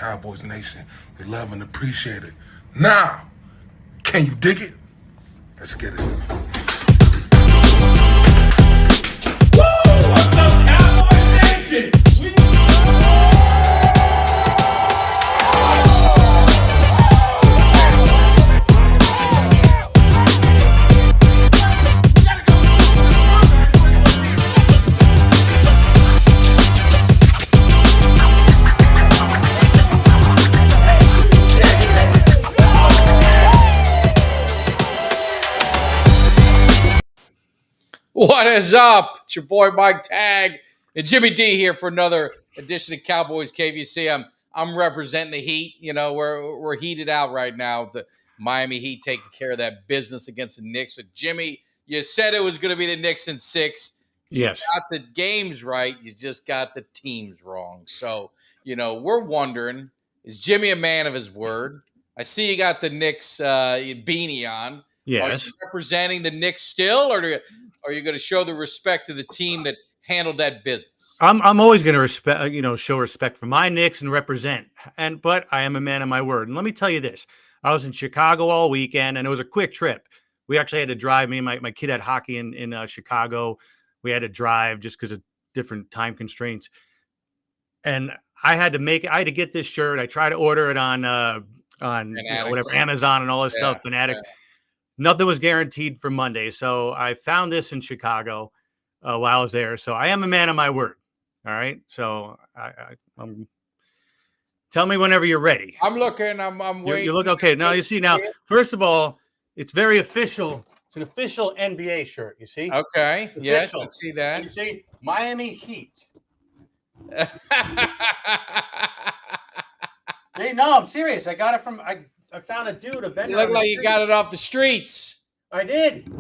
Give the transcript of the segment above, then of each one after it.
Cowboys Nation. We love and appreciate it. Now, can you dig it? Let's get it. Woo! What's up, Cowboys Nation? What is up? It's your boy Mike Tag and Jimmy D here for another edition of Cowboys KVC. I'm representing the Heat. You know, we're heated out right now. The Miami Heat taking care of that business against the Knicks. But Jimmy, you said it was going to be the Knicks in 6. Yes. You got the games right. You just got the teams wrong. So, you know, we're wondering, is Jimmy a man of his word? I see you got the Knicks beanie on. Yes. Are you representing the Knicks still, or are you going to show the respect to the team that handled that business? I'm always going to show respect for my Knicks and represent. But I am a man of my word. And let me tell you this: I was in Chicago all weekend, and it was a quick trip. We actually had to drive. Me and my kid had hockey in Chicago. We had to drive just because of different time constraints. And I had to get this shirt. I tried to order it on whatever Amazon and all this stuff. Fanatics. Yeah. Nothing was guaranteed for Monday. So I found this in Chicago while I was there. So I am a man of my word. All right. So I'm tell me whenever you're ready. I'm looking. I'm waiting. You look okay. Now you see. Now, first of all, it's very official. It's an official NBA shirt. You see? Okay. Yes, I see that. You see, Miami Heat. Hey, no, I'm serious. I got it from I found a dude, a vendor. You look like you got it off the streets. I did. Dude,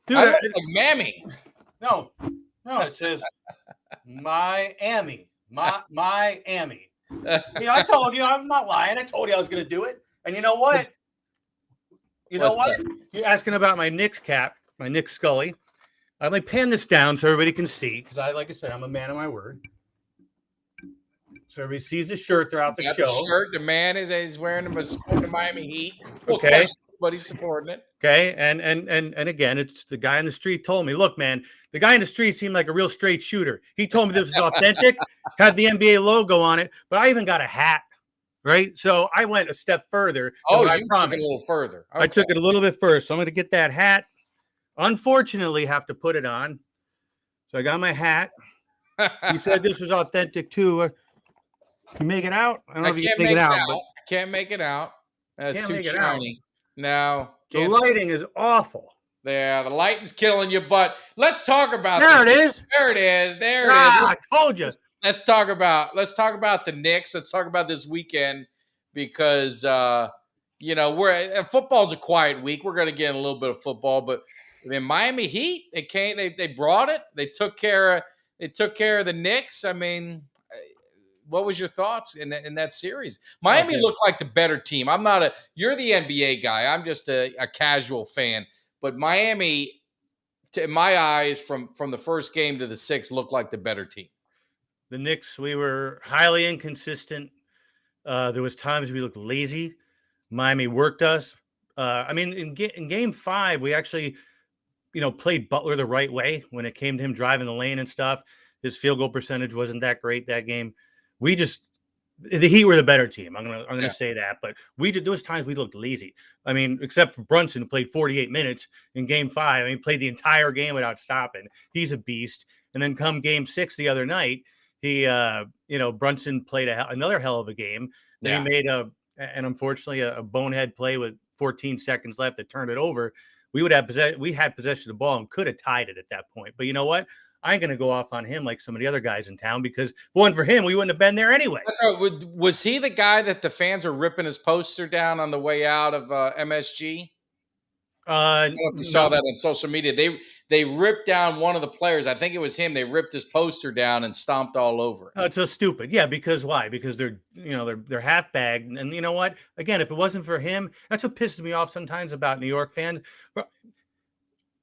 that looks like Mammy. No, it says Miami. Miami. See, I told you, I'm not lying. I told you I was going to do it. And you know what? What's what? That? You're asking about my Knicks cap, my Knicks Scully. I'm like pan this down so everybody can see, because like I said, I'm a man of my word. So everybody sees the shirt throughout the show. The shirt. The man is wearing the Miami Heat. Okay, but he's supporting it. Okay, and again, it's the guy in the street told me, look, man, the guy in the street seemed like a real straight shooter. He told me this was authentic, had the NBA logo on it, but I even got a hat. Right, so I went a step further. Oh, you took it a little further. Okay. I took it a little bit further, so I'm going to get that hat. Unfortunately, have to put it on. So I got my hat. He said this was authentic too. Can you make it out? I don't know if you can make it out. I can't make it out. That's too shiny. No. The lighting is awful. Yeah, the lighting's killing you, but let's talk about There it is. There it is. I told you. Let's talk about the Knicks. Let's talk about this weekend because football's a quiet week. We're going to get a little bit of football, but in Miami Heat, they brought it. They took care of the Knicks. I mean, what was your thoughts in that series? Miami looked like the better team. You're the NBA guy. I'm just a casual fan, but Miami, in my eyes, from the first game to the 6th, looked like the better team. The Knicks, we were highly inconsistent. There was times we looked lazy. Miami worked us. In game 5, we actually, played Butler the right way when it came to him driving the lane and stuff. His field goal percentage wasn't that great that game. The Heat were the better team. I'm gonna say that, but there was times we looked lazy. I mean, except for Brunson, who played 48 minutes in game 5. He played the entire game without stopping. He's a beast. And then come game 6 the other night, Brunson played another hell of a game. Then he made unfortunately a bonehead play with 14 seconds left that turned it over. We had possession of the ball and could have tied it at that point. But you know what? I ain't going to go off on him like some of the other guys in town, because if it wasn't for him, we wouldn't have been there anyway. That's right. Was he the guy that the fans are ripping his poster down on the way out of MSG? I don't know if you saw that on social media. They ripped down one of the players. I think it was him. They ripped his poster down and stomped all over it. Oh, it's so stupid. Yeah, because why? Because they're half bagged. And you know what? Again, if it wasn't for him, that's what pisses me off sometimes about New York fans.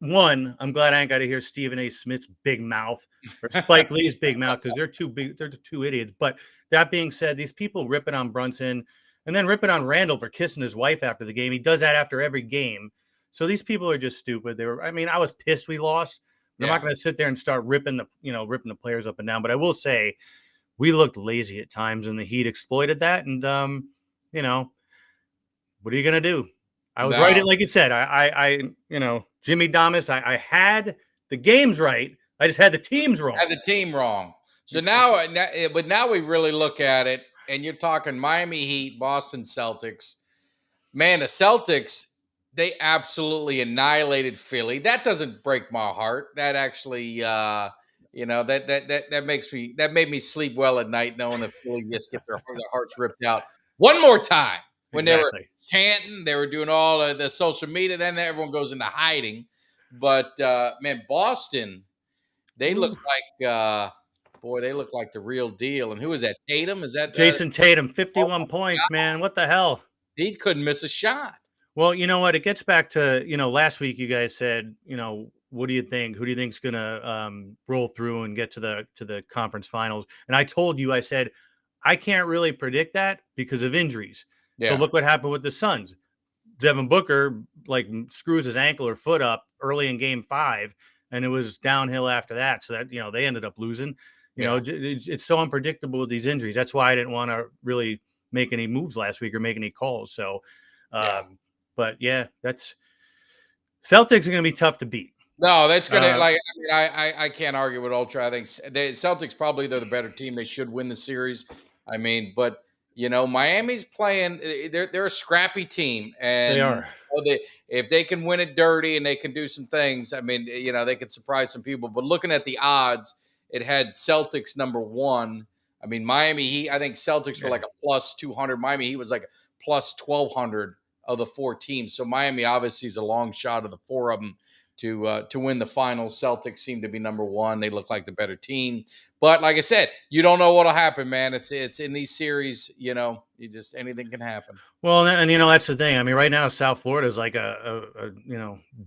one, I'm glad I ain't got to hear Stephen A. Smith's big mouth or Spike Lee's big mouth because they're too big. They're two idiots. But that being said, these people ripping on Brunson and then ripping on Randall for kissing his wife after the game. He does that after every game. So these people are just stupid. I mean, I was pissed we lost. I'm not going to sit there and start ripping the players up and down. But I will say we looked lazy at times, and the Heat exploited that. And what are you going to do? I was right. Like you said, Jimmy Damas, I had the games right. I just had the teams wrong. Had the team wrong. So now we really look at it, and you're talking Miami Heat, Boston Celtics. Man, the Celtics, they absolutely annihilated Philly. That doesn't break my heart. That actually, that made me sleep well at night, knowing that Philly just get their hearts ripped out one more time. When they were chanting, they were doing all of the social media. Then everyone goes into hiding. But man, Boston, they look like they look like the real deal. And who is that? Tatum? Is that Jason Tatum? 51 points, man. What the hell? He couldn't miss a shot. Well, you know what? It gets back to last week you guys said what do you think? Who do you think's gonna roll through and get to the conference finals? And I told you, I said I can't really predict that because of injuries. Yeah. So look what happened with the Suns. Devin Booker screws his ankle or foot up early in Game 5, and it was downhill after that. So that they ended up losing. It's so unpredictable with these injuries. That's why I didn't want to really make any moves last week or make any calls. So, but yeah, that's Celtics are going to be tough to beat. No, that's going to I can't argue with Ultra. I think the Celtics probably they're the better team. They should win the series. I mean, but Miami's playing. They're a scrappy team, and they are. If they can win it dirty and they can do some things, I mean, they could surprise some people. But looking at the odds, it had Celtics number 1. I mean, Miami Heat. I think Celtics were like a plus 200. Miami Heat was like a plus 1,200 of the 4 teams. So Miami obviously is a long shot of the 4 of them to win the finals. Celtics seem to be number 1. They look like the better team. But like I said, you don't know what'll happen, man. It's in these series, anything can happen. Well, and that's the thing. I mean, right now South Florida is like a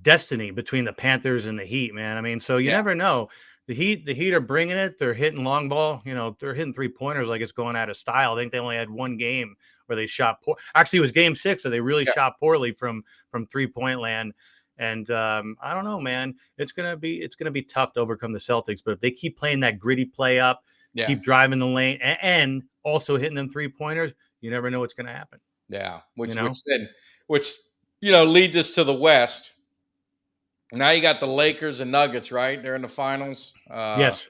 destiny between the Panthers and the Heat, man. I mean, so you never know. The Heat are bringing it. They're hitting long ball. They're hitting 3-pointers like it's going out of style. I think they only had one game where they shot poor. Actually, it was Game 6, so they really shot poorly from 3-point land. And I don't know, man. It's gonna be tough to overcome the Celtics. But if they keep playing that gritty play up, keep driving the lane, and also hitting them 3-pointers, you never know what's gonna happen. Yeah, which leads us to the West. Now you got the Lakers and Nuggets, right? They're in the finals. Yes.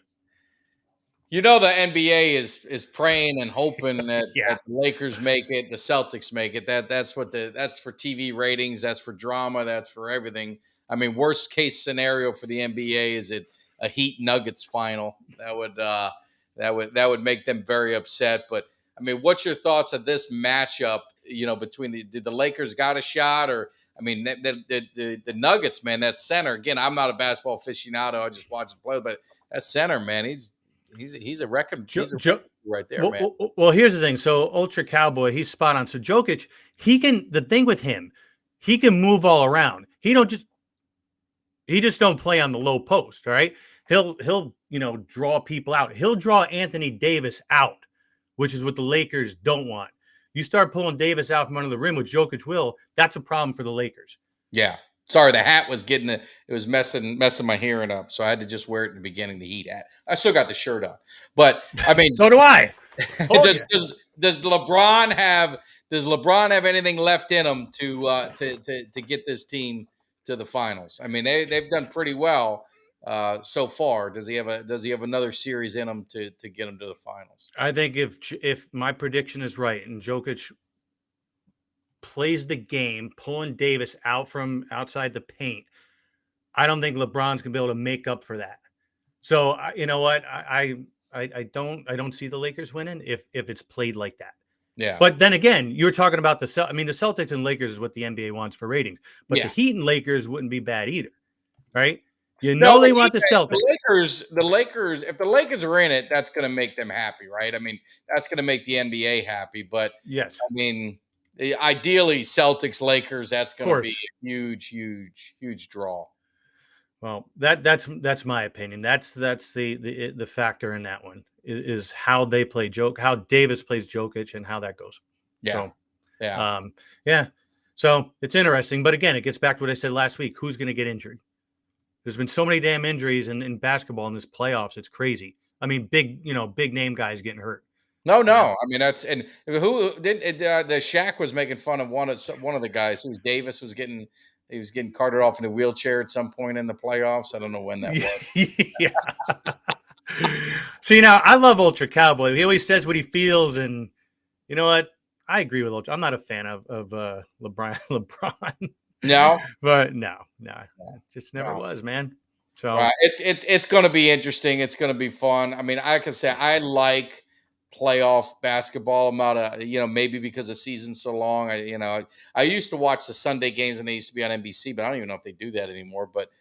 The NBA is praying and hoping that the Lakers make it, the Celtics make it. That's for TV ratings, that's for drama, that's for everything. I mean, worst case scenario for the NBA is it a Heat Nuggets final. That would make them very upset. But I mean, what's your thoughts of this matchup? Between did the Lakers got a shot, or I mean, the Nuggets, man, that center. Again, I'm not a basketball aficionado. I just watch it play, but that center, man, he's a record. He's a record right there, man. Well, here's the thing. So Ultra Cowboy, he's spot on. So Jokic, the thing with him, he can move all around. He just don't play on the low post. All right. He'll draw people out. He'll draw Anthony Davis out, which is what the Lakers don't want. You start pulling Davis out from under the rim, which Jokic will, that's a problem for the Lakers. Yeah. Sorry, the hat was it was messing my hearing up. So I had to just wear it in the beginning, the Heat hat. I still got the shirt on. But I mean so do I. Does LeBron have anything left in him to get this team to the finals? I mean, they've done pretty well so far. Does he have another series in him to get him to the finals? I think if my prediction is right and Jokic plays the game, pulling Davis out from outside the paint, I don't think LeBron's gonna be able to make up for that. So you know what? I don't see the Lakers winning if it's played like that. Yeah. But then again, you're talking about the Celtics and Lakers is what the NBA wants for ratings. But the Heat and Lakers wouldn't be bad either, right? They want the Celtics. The Lakers, if the Lakers are in it, that's going to make them happy, right? I mean, that's going to make the NBA happy. But yes, I mean, ideally, Celtics, Lakers, that's going to be a huge, huge, huge draw. Well, that's my opinion. That's the factor in that one is how they play how Davis plays Jokic, and how that goes. Yeah. So, Yeah. um, yeah. So it's interesting, but again, it gets back to what I said last week. Who's going to get injured? There's been so many damn injuries in basketball in this playoffs. It's crazy. I mean, big name guys getting hurt. No, You know? no. I mean, that's and who did the Shaq was making fun of one of the guys who was Davis he was getting carted off in a wheelchair at some point in the playoffs. I don't know when that was. Yeah. See, now I love Ultra Cowboy. He always says what he feels, and you know what? I agree with Ultra. I'm not a fan of LeBron, No, but no, it just never no. was, man. So Right. It's going to be interesting. It's going to be fun. I mean, I can say I like playoff basketball. I'm not maybe because the season's so long. I used to watch the Sunday games when they used to be on NBC, but I don't even know if they do that anymore. But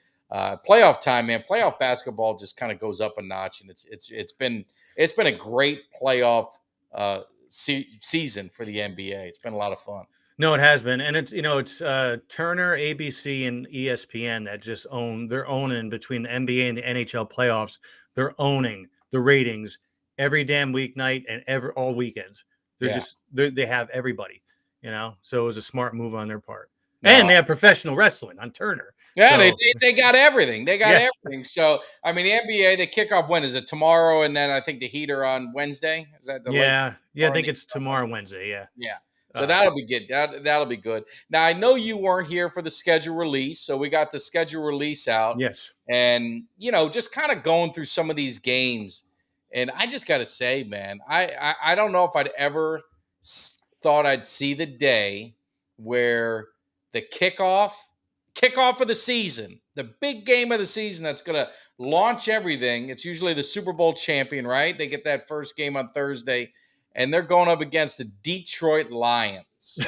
playoff time, man, playoff basketball just kind of goes up a notch, and it's been a great playoff season for the NBA. It's been a lot of fun. no, it has been, and it's Turner, ABC, and ESPN that just they're owning between the NBA and the NHL playoffs. They're owning the ratings every damn weeknight and all weekends. Yeah. They have everybody, So it was a smart move on their part, No, and they have professional wrestling on Turner. yeah, So, they got everything. They got yes, everything. So I mean, the NBA they kick off when is it tomorrow, and then I think the Heat are on Wednesday. Is that the late? yeah. I think it's tomorrow, Wednesday. Yeah. Yeah. So that'll be good. That'll be good. Now I know you weren't here for the schedule release, so we got the schedule release out, Yes. and just kind of going through some of these games. And I just got to say, man, I don't know if I'd ever thought I'd see the day where the kickoff of the season, the big game of the season that's going to launch everything. It's usually the Super Bowl champion, right? They get that first game on Thursday, and they're going up against the Detroit Lions.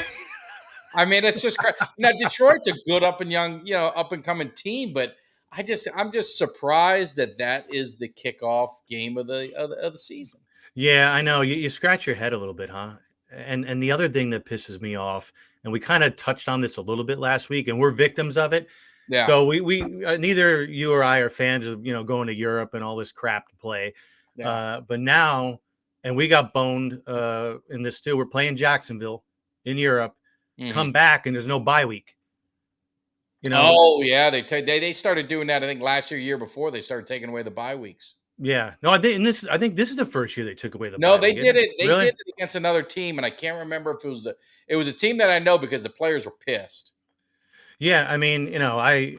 I mean, it's just crazy. Now Detroit's a good up and coming team, but I'm just surprised that is the kickoff game of the season. Yeah, I know. You scratch your head a little bit, huh? And the other thing that pisses me off, and we kind of touched on this a little bit last week, and we're victims of it. Yeah. So we neither you or I are fans of going to Europe and all this crap to play. Yeah. But now, and we got boned in this too. We're playing Jacksonville in Europe. Mhm. Come back, and there's no bye week. Oh yeah, they started doing that. I think last year before they started taking away the bye weeks. Yeah, no, I think this is the first year they took away the No, bye they week, did isn't it. They Really? did it against another team, and I can't remember if it was a team that I know because the players were pissed. Yeah, I mean, I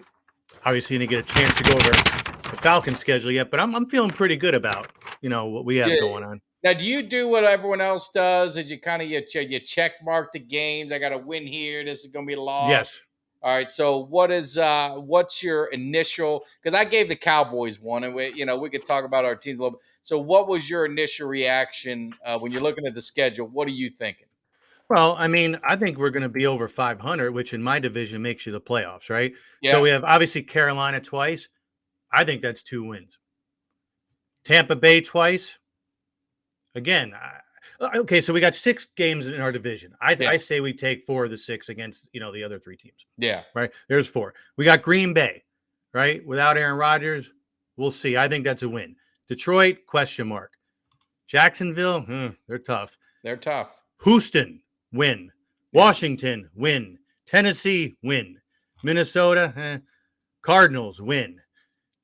obviously didn't get a chance to go over the Falcons schedule yet, but I'm feeling pretty good about what we have Yeah. going on. Now, do you do what everyone else does? Is you kind of you check mark the games? I got to win here. This is going to be a loss. Yes. All right. So, what's your initial? Because I gave the Cowboys one, and we could talk about our teams a little bit. So, what was your initial reaction when you're looking at the schedule? What are you thinking? Well, I mean, I think we're going to be over 500, which in my division makes you the playoffs, right? Yeah. So we have obviously Carolina twice. I think that's 2 wins. Tampa Bay twice. Again, okay, so we got 6 games in our division. I say we take 4 of the 6 against the other 3 teams. Yeah. Right. There's 4. We got Green Bay, right? Without Aaron Rodgers, we'll see. I think that's a win. Detroit, question mark. Jacksonville, they're tough. They're tough. Houston, win. Washington, win. Tennessee, win. Minnesota, Cardinals, win.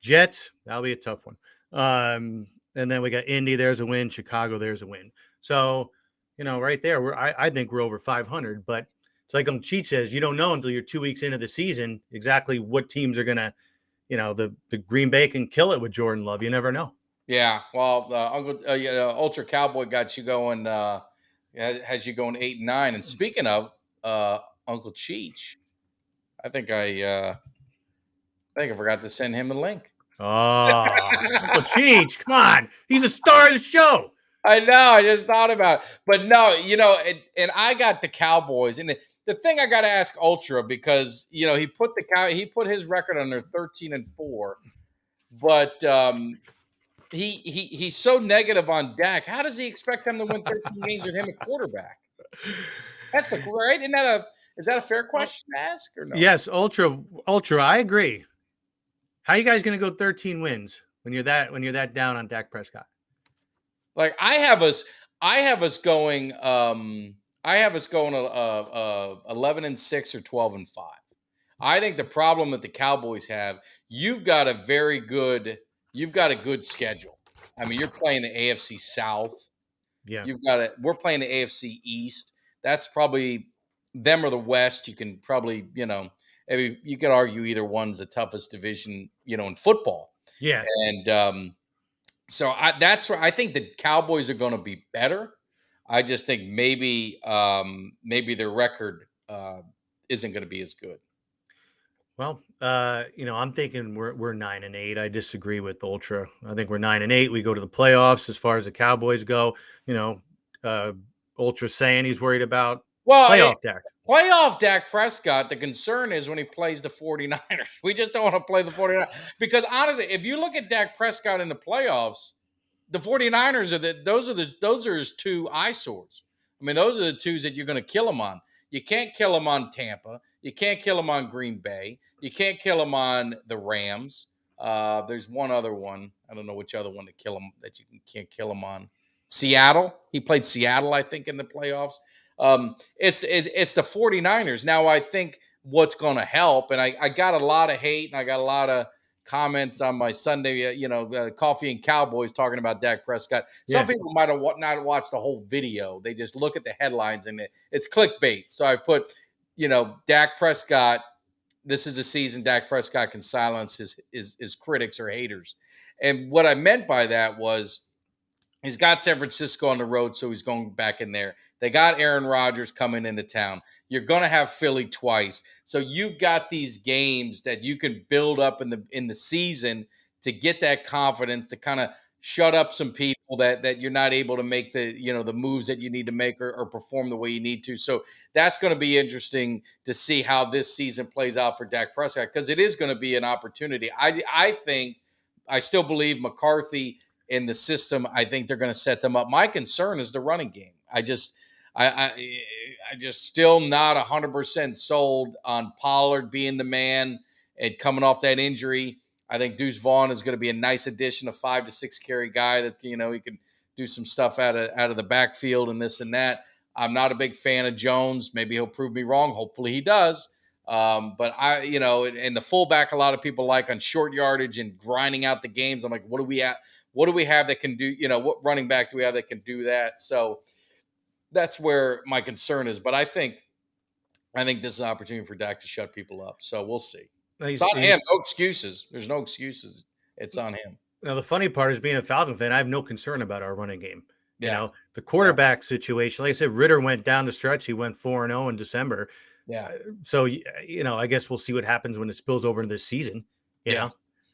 Jets, that'll be a tough one. And then we got Indy, there's a win. Chicago, there's a win. So, right there, I think we're over 500. But it's like Cheech says, you don't know until you're 2 weeks into the season exactly what teams are going to, the Green Bay can kill it with Jordan Love. You never know. Yeah. Well, Ultra Cowboy got you going. Has you going 8-9. And speaking of Uncle Cheech, I think I forgot to send him a link. Oh, Uncle Cheech, come on. He's a star of the show. I know. I just thought about it. But no, and I got the Cowboys. And the thing I got to ask Ultra, because, he put his record under 13-4. But he's so negative on Dak. How does he expect them to win 13 games with him at quarterback? That's right. Is that a fair question to ask or no? Yes, Ultra, I agree. How you guys going to go 13 wins when you're that down on Dak Prescott? Like I have us going 11-6 or 12-5. I think the problem that the Cowboys have, you've got a good schedule. I mean, you're playing the AFC South. Yeah. We're playing the AFC East. That's probably them or the West. You can probably, maybe you could argue either one's the toughest division, in football. Yeah. And so that's where I think the Cowboys are going to be better. I just think maybe their record isn't going to be as good. Well, I'm thinking we're 9-8. I disagree with Ultra. I think we're 9-8. We go to the playoffs as far as the Cowboys go. Ultra saying he's worried about playoff Dak. Playoff Dak Prescott, the concern is when he plays the 49ers. We just don't want to play the 49ers. Because honestly, if you look at Dak Prescott in the playoffs, the 49ers those are his two eyesores. I mean, those are the twos that you're going to kill him on. You can't kill him on Tampa. You can't kill him on Green Bay. You can't kill him on the Rams. There's one other one. I don't know which other one to kill him that you can't kill him on. Seattle. He played Seattle, I think, in the playoffs. It's the 49ers. Now, I think what's going to help, and I got a lot of hate, and I got a lot of comments on my Sunday, Coffee and Cowboys talking about Dak Prescott. Some people might have not watched the whole video. They just look at the headlines, and it's clickbait. So I put, Dak Prescott, this is a season Dak Prescott can silence his critics or haters. And what I meant by that was, he's got San Francisco on the road, so he's going back in there. They got Aaron Rodgers coming into town. You're going to have Philly twice. So you've got these games that you can build up in the season to get that confidence, to kind of shut up some people that you're not able to make the moves that you need to make or perform the way you need to. So that's going to be interesting to see how this season plays out for Dak Prescott, because it is going to be an opportunity. I still believe McCarthy in the system. I think they're going to set them up. My concern is the running game. I just still not 100% sold on Pollard being the man and coming off that injury. I think Deuce Vaughn is going to be a nice addition, a 5 to 6 carry guy that he can do some stuff out of the backfield and this and that. I'm not a big fan of Jones. Maybe he'll prove me wrong. Hopefully he does. But and the fullback, a lot of people like on short yardage and grinding out the games. I'm like, what do we have that can do, what running back do we have that can do that? So that's where my concern is. But I think this is an opportunity for Dak to shut people up. So we'll see. It's on him. No excuses. There's no excuses. It's on him. Now, the funny part is, being a Falcon fan, I have no concern about our running game. The quarterback situation, like I said, Ritter went down the stretch. He went 4-0 in December. Yeah. So, I guess we'll see what happens when it spills over into this season. Yeah.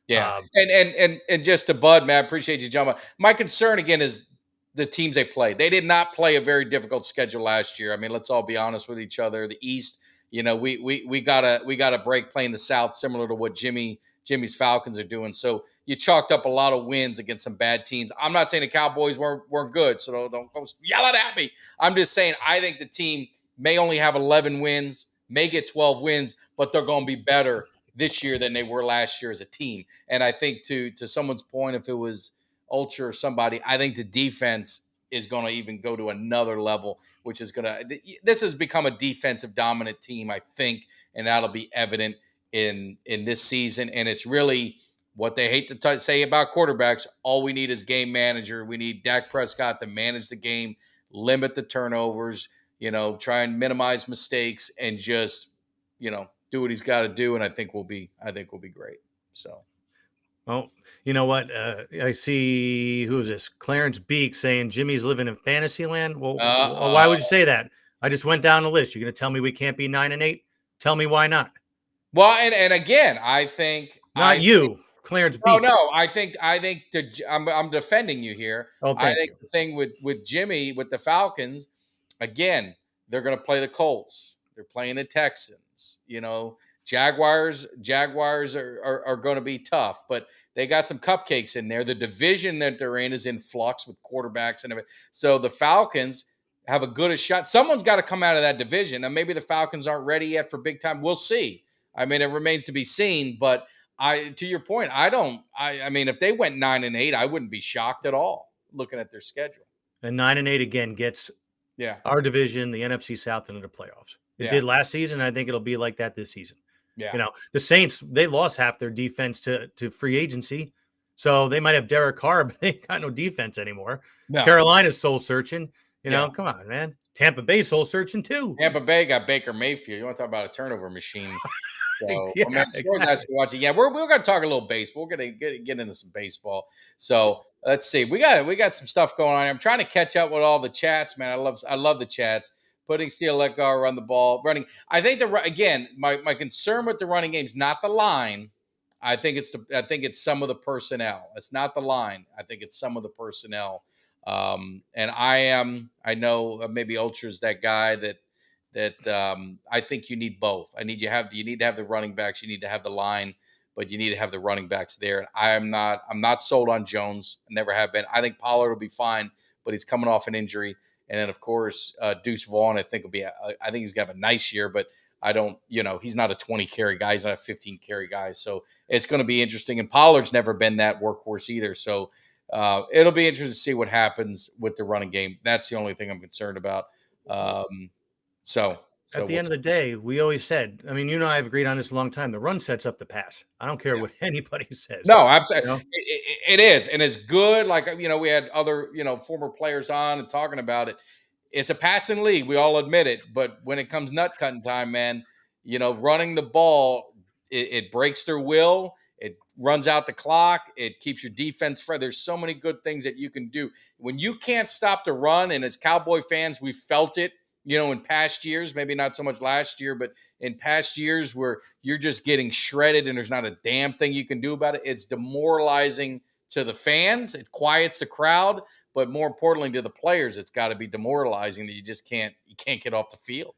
And just to Bud, man, I appreciate you jumping. My concern again is the teams they played. They did not play a very difficult schedule last year. I mean, let's all be honest with each other. The East, we got a break playing the South, similar to what Jimmy's Falcons are doing. So you chalked up a lot of wins against some bad teams. I'm not saying the Cowboys weren't good, so don't go yelling at me. I'm just saying I think the team may only have 11 wins, may get 12 wins, but they're going to be better this year than they were last year as a team. And I think to someone's point, if it was Ultra or somebody, I think the defense is going to even go to another level, which is this has become a defensive dominant team, I think, and that'll be evident in this season. And it's really what they hate to say about quarterbacks. All we need is game manager. We need Dak Prescott to manage the game, limit the turnovers, try and minimize mistakes, and just, do what he's got to do. And I think we'll be great. So. Well, you know what? I see, who is this? Clarence Beek saying Jimmy's living in fantasy land. Well, why would you say that? I just went down the list. You're going to tell me we can't be 9-8? Tell me why not. Well, and again, I think Clarence Beek. Oh no, I think I'm defending you here. Oh, I think the thing with Jimmy, with the Falcons, again, they're going to play the Colts. They're playing the Texans. Jaguars are going to be tough, but they got some cupcakes in there. The division that they're in is in flux with quarterbacks and everything. So the Falcons have a good shot. Someone's got to come out of that division. And maybe the Falcons aren't ready yet for big time. We'll see. I mean, it remains to be seen, but To your point, I mean, if they went 9-8, I wouldn't be shocked at all looking at their schedule. And 9-8 again gets Yeah. our division, the NFC South, into the playoffs. It Yeah. did last season. I think it'll be like that this season. Yeah. The Saints, they lost half their defense to free agency. So they might have Derek Carr, but they ain't got no defense anymore. No. Carolina's soul searching. Yeah. Come on, man. Tampa Bay soul searching too. Tampa Bay got Baker Mayfield. You want to talk about a turnover machine? So, Yeah, man, exactly. watching. Yeah, we're going to talk a little baseball. We're going to get into some baseball. So let's see. We got some stuff going on. I'm trying to catch up with all the chats, man. I love the chats. Putting Steele, let go, run the ball, running. I think my concern with the running game is not the line. I think it's some of the personnel. It's not the line. I think it's some of the personnel. And I know maybe Ultra's that guy that I think you need both. You need to have the running backs, you need to have the line, but you need to have the running backs there. And I'm not sold on Jones. I never have been. I think Pollard will be fine, but he's coming off an injury. And then of course Deuce Vaughn, I think he's gonna have a nice year, but I don't, he's not a 20 carry guy, he's not a 15 carry guy. So it's going to be interesting. And Pollard's never been that workhorse either. So it'll be interesting to see what happens with the running game. That's the only thing I'm concerned about. So At the end of the day, we always said, I mean, I have agreed on this a long time. The run sets up the pass. I don't care what anybody says. No, absolutely. It is. And it's good. Like, we had other, former players on and talking about it. It's a passing league. We all admit it. But when it comes nut cutting time, man, running the ball, it breaks their will. It runs out the clock. It keeps your defense fresh. There's so many good things that you can do. When you can't stop the run, and as Cowboy fans, we felt it, in past years, maybe not so much last year, but in past years where you're just getting shredded and there's not a damn thing you can do about it. It's demoralizing to the fans. It quiets the crowd, but more importantly to the players, it's got to be demoralizing that you can't get off the field.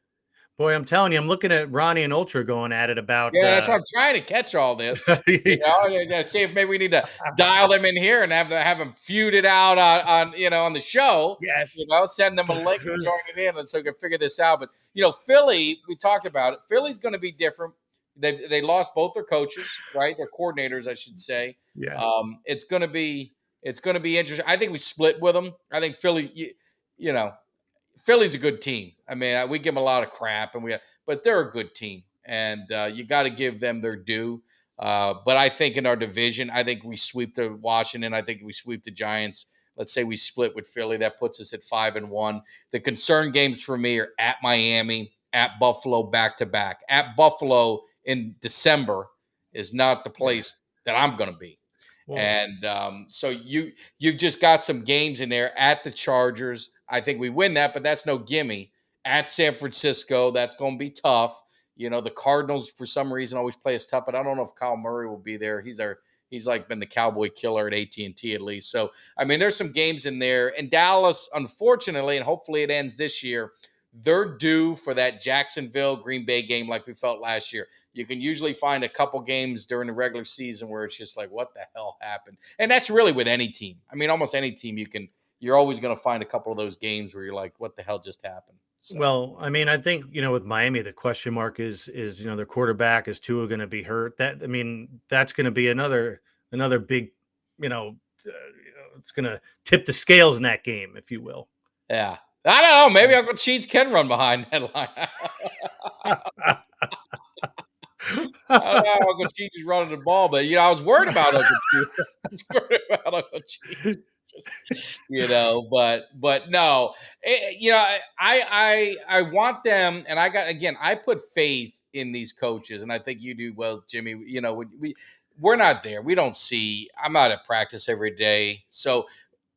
Boy, I'm telling you, I'm looking at Ronnie and Ultra going at it about. Yeah, that's why I'm trying to catch all this. See if maybe we need to dial them in here and have them feud it out on the show. Yes. Send them a link and join it in, and so we can figure this out. But Philly, we talked about it. Philly's going to be different. They lost both their coaches, right? Their coordinators, I should say. Yeah. It's going to be interesting. I think we split with them. I think Philly, Philly's a good team. I mean, we give them a lot of crap, but they're a good team, and you got to give them their due. But I think in our division, I think we sweep the Washington. I think we sweep the Giants. Let's say we split with Philly. That puts us at 5-1. The concern games for me are at Miami, at Buffalo, back to back. At Buffalo in December is not the place that I'm going to be. Whoa. And so you've just got some games in there at the Chargers. I think we win that, but that's no gimme. At San Francisco, that's going to be tough. The Cardinals, for some reason, always play us tough, but I don't know if Kyle Murray will be there. He's like been the Cowboy killer at AT&T at least. So, I mean, there's some games in there. And Dallas, unfortunately, and hopefully it ends this year, they're due for that Jacksonville Green Bay game like we felt last year. You can usually find a couple games during the regular season where it's just like, what the hell happened? And that's really with any team. I mean, almost any team you're always going to find a couple of those games where you're like, what the hell just happened? So. Well, I mean, I think, with Miami, the question mark is their quarterback, is Tua going to be hurt? That's going to be another big, it's going to tip the scales in that game, if you will. Yeah. I don't know. Maybe Uncle Cheech can run behind that line. I don't know. Uncle Cheech is running the ball, but I was worried about Uncle Cheech. But no, I want them, and I put faith in these coaches, and I think you do well, Jimmy. We're not there. We don't see. I'm not at practice every day, so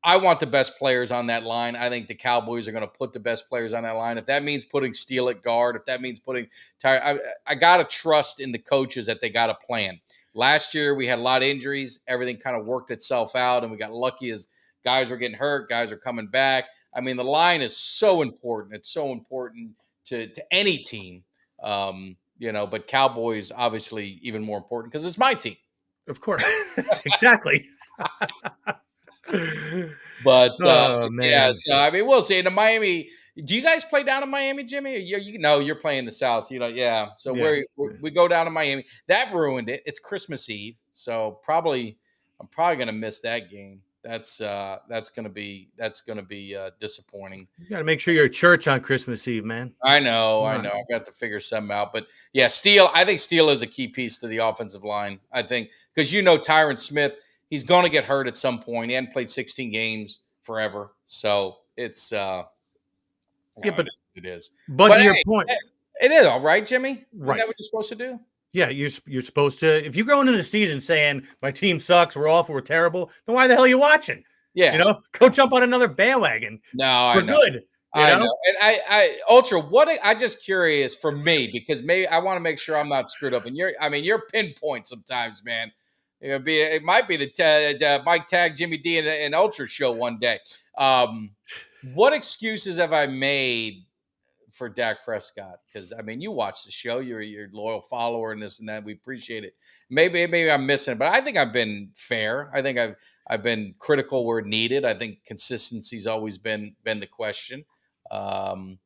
I want the best players on that line. I think the Cowboys are going to put the best players on that line. If that means putting Steele at guard, if that means putting Tyre, I got to trust in the coaches that they got a plan. Last year, we had a lot of injuries. Everything kind of worked itself out, and we got lucky as guys were getting hurt. Guys are coming back. I mean, the line is so important. It's so important to any team, but Cowboys, obviously, even more important because it's my team. Of course. Exactly. But so I mean, we'll see. In the Miami, Do you guys play down in Miami, Jimmy? Or no, you're playing the South. So yeah. So Yeah. we go down to Miami. That ruined it. It's Christmas Eve, so I'm probably gonna miss that game. That's gonna be disappointing. You got to make sure you're at church on Christmas Eve, man. I know, Come I on. know. I've got to figure something out. But yeah, Steele, I think Steele is a key piece to the offensive line. I think because Tyron Smith, he's going to get hurt at some point. He hadn't played 16 games forever. So it's, Yeah, but it is. But But to your hey, point, it is all right, Jimmy. Isn't right? that what you're supposed to do? Yeah, you're supposed to. If you go into the season saying my team sucks, we're awful, we're terrible, then why the hell are you watching? Yeah. Go jump on another bandwagon. No, I We're know. good. I know. And Ultra, I just curious for me, because maybe I want to make sure I'm not screwed up. And you're pinpoint sometimes, man. It might be the Mike Tag, Jimmy D, and Ultra show one day. What excuses have I made for Dak Prescott? Because you watch the show, you're a loyal follower and this and that. We appreciate it. Maybe I'm missing, but I think I've been fair. I think I've been critical where needed. I think consistency's always been the question. So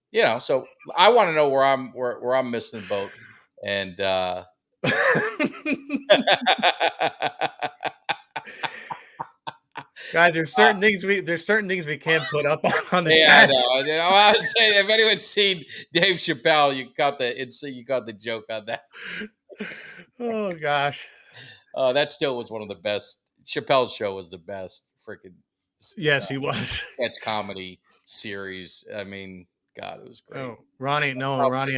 I want to know where I'm missing the boat. And Guys, there's certain things we can't put up on the yeah, chat. I know. I was saying, if anyone's seen Dave Chappelle, you got the joke on that. Oh gosh. That still was one of the best. Chappelle's show was the best freaking Yes, he was. sketch comedy series. God, it was great. Oh, Ronnie,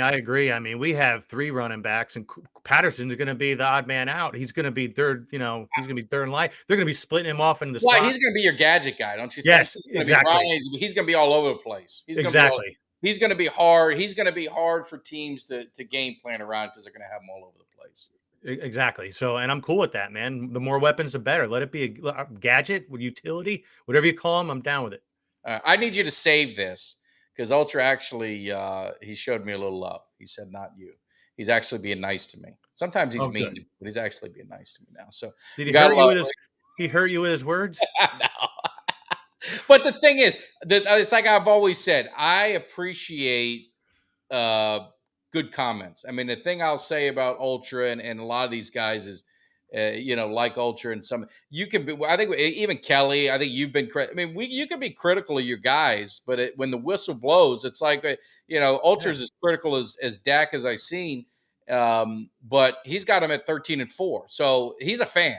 I agree. We have 3 running backs, and Patterson's going to be the odd man out. He's going to be third. He's going to be third in line. They're going to be splitting him off in the slot. He's going to be your gadget guy, don't you think? Yes, He's exactly. He's going to be all over the place. He's going to be hard. He's going to be hard for teams to game plan around, because they're going to have him all over the place. Exactly. So, and I'm cool with that, man. The more weapons, the better. Let it be a gadget, utility, whatever you call them. I'm down with it. I need you to save this, because Ultra actually, he showed me a little love. He said, "Not you." He's actually being nice to me. Sometimes he's mean, good. but he's actually being nice to me now. So did he hurt you with his? He hurt you with his words? No. But the thing is, it's like I've always said, I appreciate good comments. The thing I'll say about Ultra and a lot of these guys is, like Ultra and some, you can be, I think even Kelly, I think you've been, you can be critical of your guys, but when the whistle blows, it's like, Ultra's as critical as Dak as I've seen. But he's got him at 13-4. So he's a fan.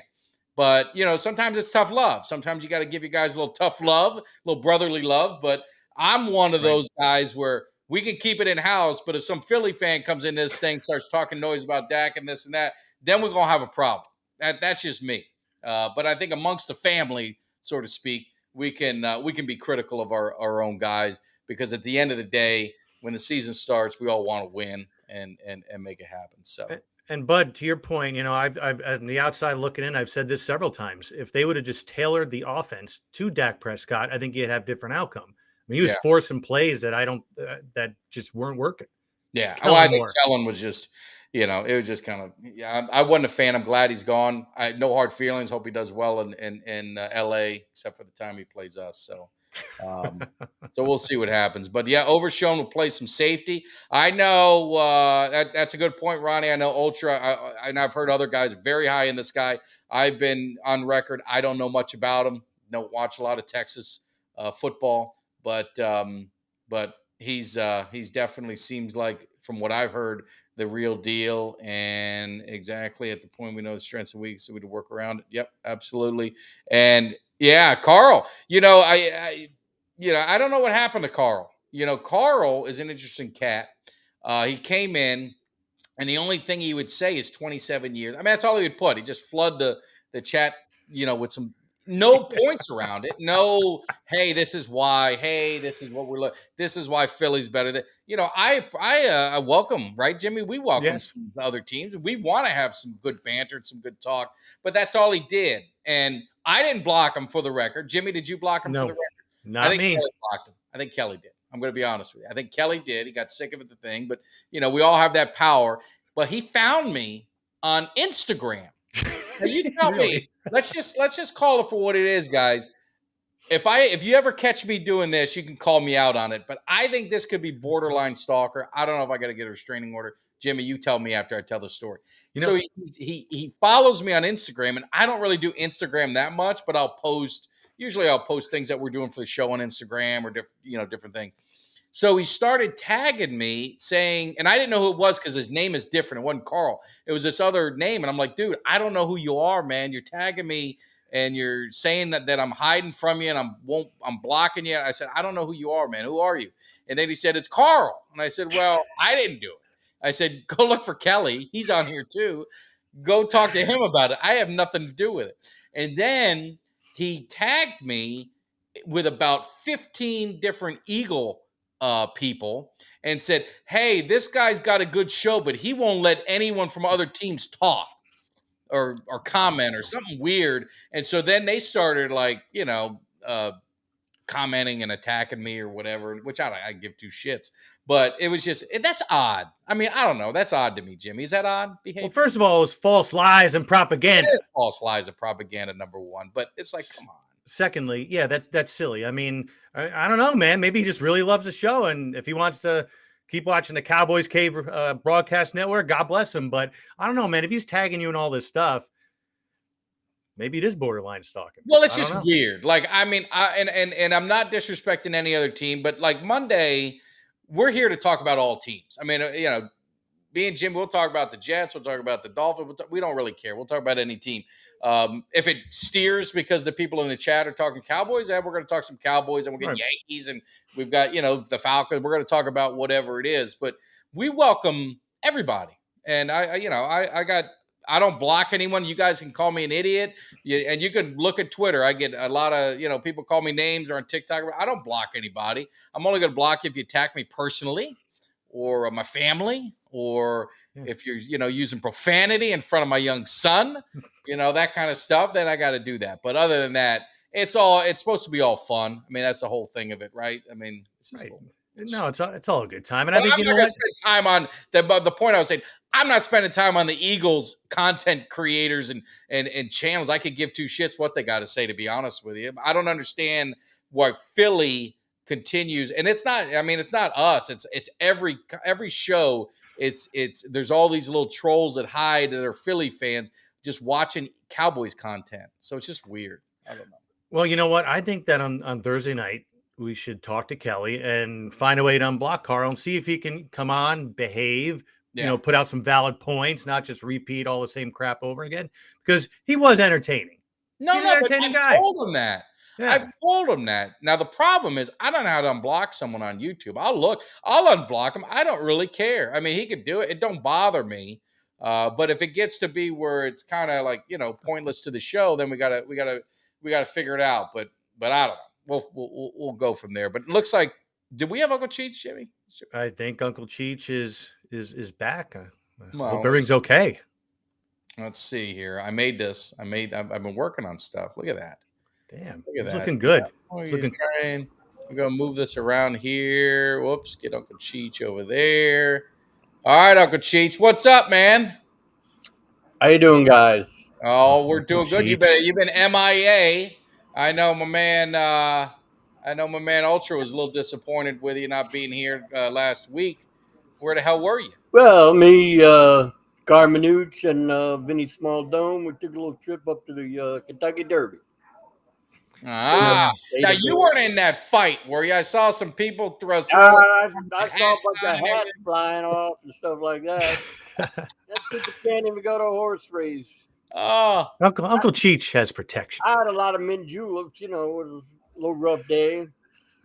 But, sometimes it's tough love. Sometimes you got to give your guys a little tough love, a little brotherly love. But I'm one of those guys where we can keep it in house. But if some Philly fan comes in this thing, starts talking noise about Dak and this and that, then we're going to have a problem. That's just me. But I think amongst the family, so to speak, we can be critical of our own guys, because at the end of the day, when the season starts, we all want to win and make it happen. So. And Bud, to your point, I've on the outside looking in, I've said this several times. If they would have just tailored the offense to Dak Prescott, I think you'd have different outcome. He was forcing plays that that just weren't working. Yeah, I think Kellen was just, it was just kind of. Yeah, I wasn't a fan. I'm glad he's gone. I had no hard feelings. Hope he does well in L.A. except for the time he plays us. So. So we'll see what happens. But yeah, Overshown will play some safety. I know that's a good point, Ronnie. I know Ultra, and I've heard other guys very high in this guy. I've been on record. I don't know much about him. Don't watch a lot of Texas football, but he's definitely seems like, from what I've heard, the real deal, and exactly at the point we know the strengths and weaknesses, so we to work around it. Yep, absolutely. And yeah, Carl, I don't know what happened to Carl. Carl is an interesting cat. He came in, and the only thing he would say is 27 years. That's all he would put. He just flood the chat, with some no points around it. No, hey, this is why. Hey, this is what we're looking. This is why Philly's better. I welcome, right, Jimmy? We welcome other teams. We want to have some good banter and some good talk, but that's all he did. And I didn't block him, for the record. Jimmy, did you block him for the record? Not me. Kelly blocked him. I think Kelly did. I'm going to be honest with you. I think Kelly did. He got sick of the thing, but we all have that power. But he found me on Instagram. Now you tell me. Let's just call it for what it is, guys. if you ever catch me doing this, you can call me out on it. But I think this could be borderline stalker. I don't know if I got to get a restraining order. Jimmy, you tell me after I tell the story. You So know, he follows me on Instagram, and I don't really do Instagram that much, but I'll post. Usually, I'll post things that we're doing for the show on Instagram or different things. So he started tagging me saying, and I didn't know who it was because his name is different. It wasn't Carl. It was this other name. And I'm like, dude, I don't know who you are, man. You're tagging me and you're saying that I'm hiding from you and I'm blocking you. I said, I don't know who you are, man. Who are you? And then he said, it's Carl. And I said, well, I didn't do it. I said, go look for Kelly. He's on here too. Go talk to him about it. I have nothing to do with it. And then he tagged me with about 15 different Eagle people and said, hey, this guy's got a good show, but he won't let anyone from other teams talk or comment or something weird. And so then they started commenting and attacking me or whatever, which I give two shits. But it was just, that's odd. I mean, I don't know. That's odd to me, Jimmy. Is that odd behavior? well, first of all, it was false lies and propaganda. It is false lies and propaganda, number one. But it's like, come on. Secondly, yeah, that's silly. I mean, I don't know, man. Maybe he just really loves the show, and if he wants to keep watching the Cowboys Cave broadcast network, God bless him. But I don't know, man. If he's tagging you and all this stuff, maybe it is borderline stalking. Well, it's just weird. Like, I mean, and I'm not disrespecting any other team, but like Monday, we're here to talk about all teams. I mean, me and Jim, we'll talk about the Jets. We'll talk about the Dolphins. We don't really care. We'll talk about any team. If it steers because the people in the chat are talking Cowboys, then we're going to talk some Cowboys, and we'll get Yankees, and we've got, the Falcons. We're going to talk about whatever it is. But we welcome everybody. And I don't block anyone. You guys can call me an idiot. And you can look at Twitter. I get a lot of, people call me names or on TikTok. I don't block anybody. I'm only going to block you if you attack me personally or my family, or if you're, using profanity in front of my young son, that kind of stuff, then I got to do that. But other than that, it's supposed to be all fun. I mean, that's the whole thing of it, right? I mean, it's just no, it's all a good time. And well, I think I'm not going to spend time on the point I was saying. I'm not spending time on the Eagles content creators and channels. I could give two shits what they got to say, to be honest with you. I don't understand why Philly continues, and it's not us. It's every show. It's there's all these little trolls that hide that are Philly fans just watching Cowboys content. So it's just weird. I don't know. Well, you know what? I think that on Thursday night, we should talk to Kelly and find a way to unblock Carl and see if he can come on, behave, put out some valid points, not just repeat all the same crap over again, because he was entertaining. He's an entertaining guy. I told him that. Yeah. I've told him that. Now, the problem is I don't know how to unblock someone on YouTube. I'll unblock him. I don't really care. I mean, he could do it. It don't bother me. But if it gets to be where it's kind of like, pointless to the show, then we gotta figure it out. But I don't know. We'll go from there. But it looks like, did we have Uncle Cheech, Jimmy? I think Uncle Cheech is back. I hope everything's okay. Let's see here. I've been working on stuff. Look at that. Damn, look at it's that. Looking good. It's looking trying. We're gonna move this around here. Whoops, get Uncle Cheech over there. All right, Uncle Cheech, what's up, man? How you doing, guys? Oh, we're doing good. You've been MIA. I know my man. Ultra was a little disappointed with you not being here last week. Where the hell were you? Well, me, Carmenuch, and Vinny Small-Dome, we took a little trip up to the Kentucky Derby. Now you weren't in that fight, were you? I saw some people throw. I saw a bunch of hats flying off and stuff like that. That people can't even go to a horse race. Oh, Uncle Cheech has protection. I had a lot of mint juleps, it was a little rough day.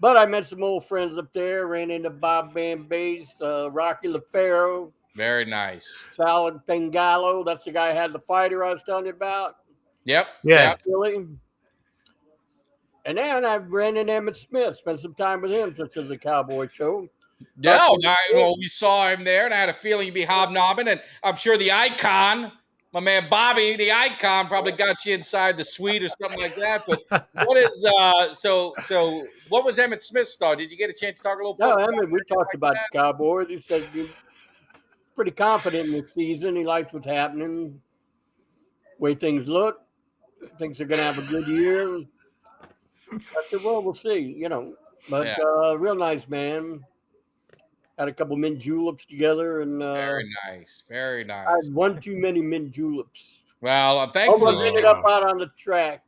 But I met some old friends up there, ran into Bob Van Bass, Rocky LaFaro. Very nice. Salad Pengalo, that's the guy who had the fighter I was telling you about. Yep. Yeah. Really. And then I ran into Emmett Smith, spent some time with him since it's a Cowboy show. Yeah, we saw him there, and I had a feeling he'd be hobnobbing, and I'm sure the icon, my man Bobby, the icon, probably got you inside the suite or something like that. But what is so what was Emmett Smith's thought? Did you get a chance to talk a little? No, Emmett, we talked about the Cowboys. He said he's pretty confident in this season. He likes what's happening, the way things look. Thinks they're going to have a good year. I said, well, we'll see, But Yeah. real nice man. Had a couple mint juleps together, and Very nice. Very I nice. had one too many mint juleps. Well, I'm thankful. Almost ended up out on the track.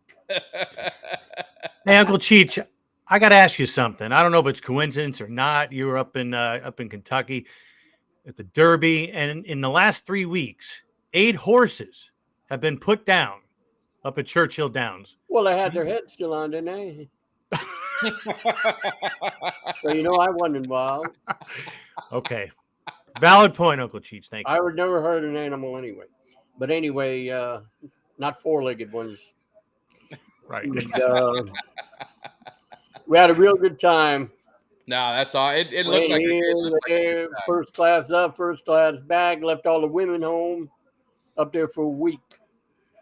Hey, Uncle Cheech, I got to ask you something. I don't know if it's coincidence or not. You were up in Kentucky at the Derby, and in the last 3 weeks, 8 horses have been put down up at Churchill Downs. Well, they had their heads still on, didn't they? So I wasn't involved. Okay, valid point, Uncle Cheech. Thank you. I would never hurt an animal anyway. But anyway, not four-legged ones. Right. And, we had a real good time. No, that's all. It looked like here, first class up, first class back. Left all the women home up there for a week.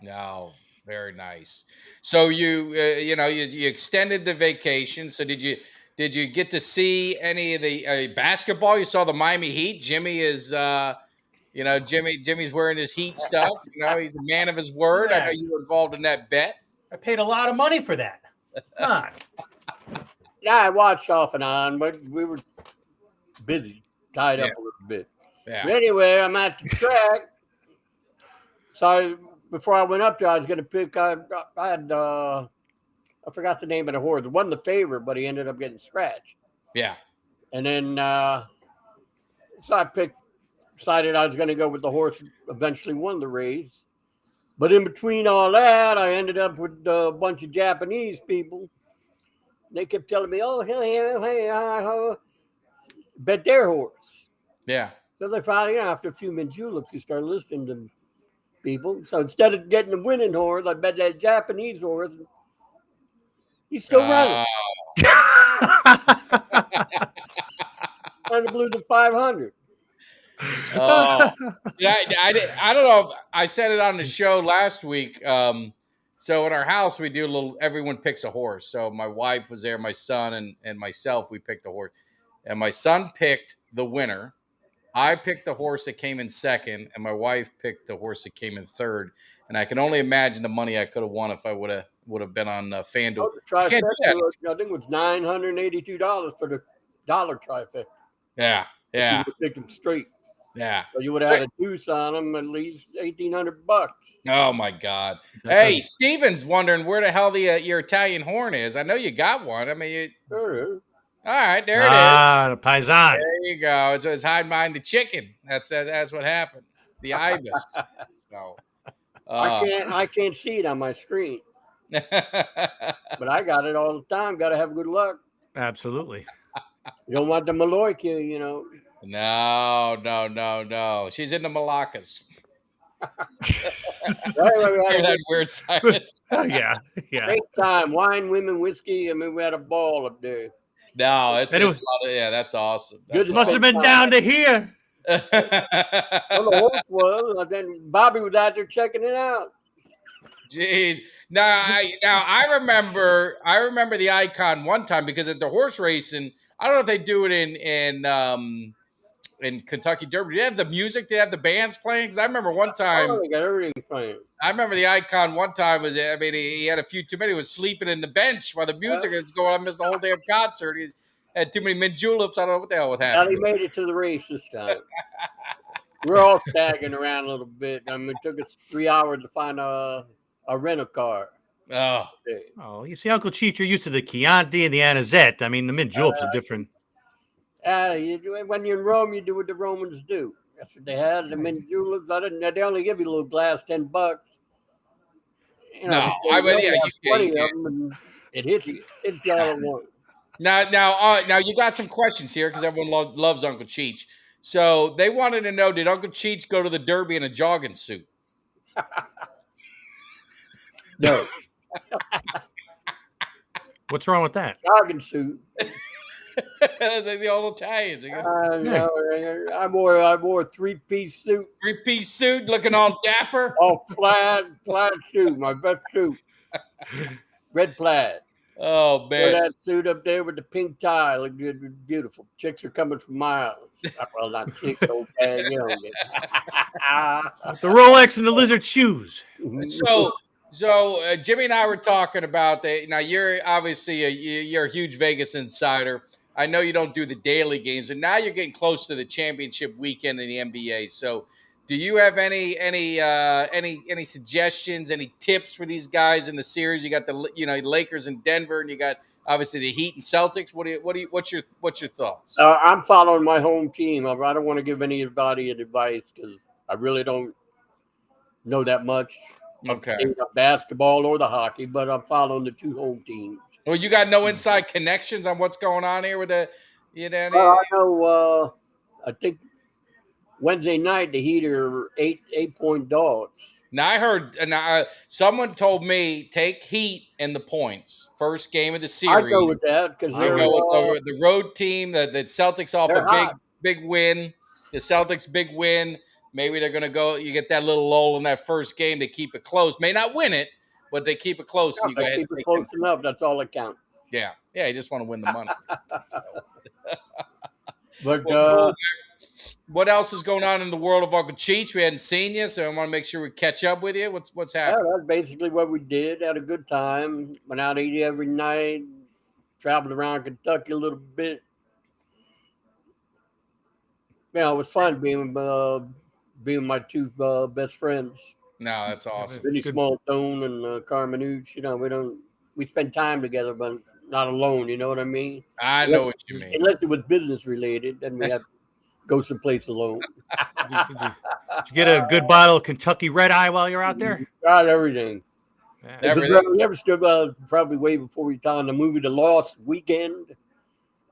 No, very nice. So you extended the vacation. So did you get to see any of the basketball? You saw the Miami Heat. Jimmy is Jimmy's wearing his Heat stuff. He's a man of his word. I know you were involved in that bet. I paid a lot of money for that. Come on. Yeah, I watched off and on, but we were busy, tied up a little bit. Yeah. But anyway, I'm at the track. So before I went up there, I was going to pick. I forgot the name of the horse. It wasn't the favorite, but he ended up getting scratched. Yeah. And then so I decided I was going to go with the horse that eventually won the race. But in between all that, I ended up with a bunch of Japanese people. They kept telling me, "Oh, hey, bet their horse." Yeah. So they finally, after a few mint juleps, you start listening to people. So instead of getting the winning horse, I bet that Japanese horse. He's still running. Trying to blew the 500. Oh, yeah. I don't know. I said it on the show last week. So in our house, we do a little. Everyone picks a horse. So my wife was there, my son, and myself. We picked a horse, and my son picked the winner. I picked the horse that came in second, and my wife picked the horse that came in third. And I can only imagine the money I could have won if I would have been on FanDuel. Oh, the trifecta, I think it was $982 for the dollar trifecta. Yeah, You would have picked them straight. yeah. So you would have had a deuce on them, at least $1,800. Oh my God! Hey, Steven's wondering where the hell your Italian horn is. I know you got one. I mean, Sure. all right, there it is. The paisan. There you go. It's hide behind the chicken. That's what happened. The ibis. So I can't see it on my screen, but I got it all the time. Got to have good luck. Absolutely. You don't want the Maloika, No. She's in the Malaccas. Anyway, we had That weird silence. Oh, yeah. great time. Wine, women, whiskey. I mean, we had a ball up there. No, it's a was- lot of, that's awesome. Good That's Must have been down to here. Well, the horse was. And then Bobby was out there checking it out. Jeez. Now I remember the Icon one time because at the horse racing, I don't know if they do it in Kentucky Derby. Do they have the music? Do they have the bands playing? Because I remember one time. Oh, they got everything playing. I remember the Icon one time he had a few too many. He was sleeping in the bench while the music was going on. Missed the whole damn concert. He had too many mint juleps. I don't know what the hell was Well, happening. he made it to the race this time. We're all staggering around a little bit. I mean, it took us 3 hours to find a rental car. Oh, Oh, you see, Uncle Cheech, you're used to the Chianti and the Anisette. I mean, the mint juleps are different. When you're in Rome, you do what the Romans do. That's what they had. The mint juleps. They only give you a little glass, $10. No, I would. Yeah, you 20 can. of them, and it hits you. It's all at once. Now you got some questions here because everyone loves Uncle Cheech. So they wanted to know: did Uncle Cheech go to the Derby in a jogging suit? No, What's wrong with that? jogging suit. The old Italians. No, I wore a 3-piece suit. 3-piece suit, looking all dapper. Oh, plaid suit, my best suit. Red plaid. Oh Wear man. that suit up there with the pink tie. Look good, beautiful. Chicks are coming from miles. Well, not chicks, old bad, The Rolex and the lizard shoes. So So Jimmy and I were talking about that. Now you're obviously you're a huge Vegas insider. I know you don't do the daily games, and now you're getting close to the championship weekend in the NBA. So, do you have any suggestions, any tips for these guys in the series? You got the Lakers and Denver, and you got obviously the Heat and Celtics. What's your thoughts? I'm following my home team. I don't want to give anybody advice because I really don't know that much Okay. of basketball or the hockey, but I'm following the two home teams. Well, you got no inside connections on what's going on here with the, Well, I know. I think Wednesday night the Heat are 8-point dogs. Now I heard, someone told me take Heat and the points first game of the series. I go with that because You they're go with the road team. The Celtics off a hot. big win. The Celtics big win. Maybe they're going to go. You get that little lull in that first game. They keep it close. May not win it, but they keep it close. And you go ahead keep and it take close them. enough. That's all that counts. Yeah, you just want to win the money. But what else is going on in the world of Uncle Cheech? We hadn't seen you, so I want to make sure we catch up with you. What's happening? that's basically what we did. Had a good time. Went out to eat every night. Traveled around Kentucky a little bit. It was fun being my two best friends. No, that's awesome. Really Small Tone and Carmen Ooch. We spend time together, but not alone. You know what I mean? I know what you mean. Unless it was business related, then we have to go someplace alone. Did you get a good bottle of Kentucky Red Eye while you're out there? Tried everything. Yeah. You ever stood probably way before we saw in the movie The Lost Weekend,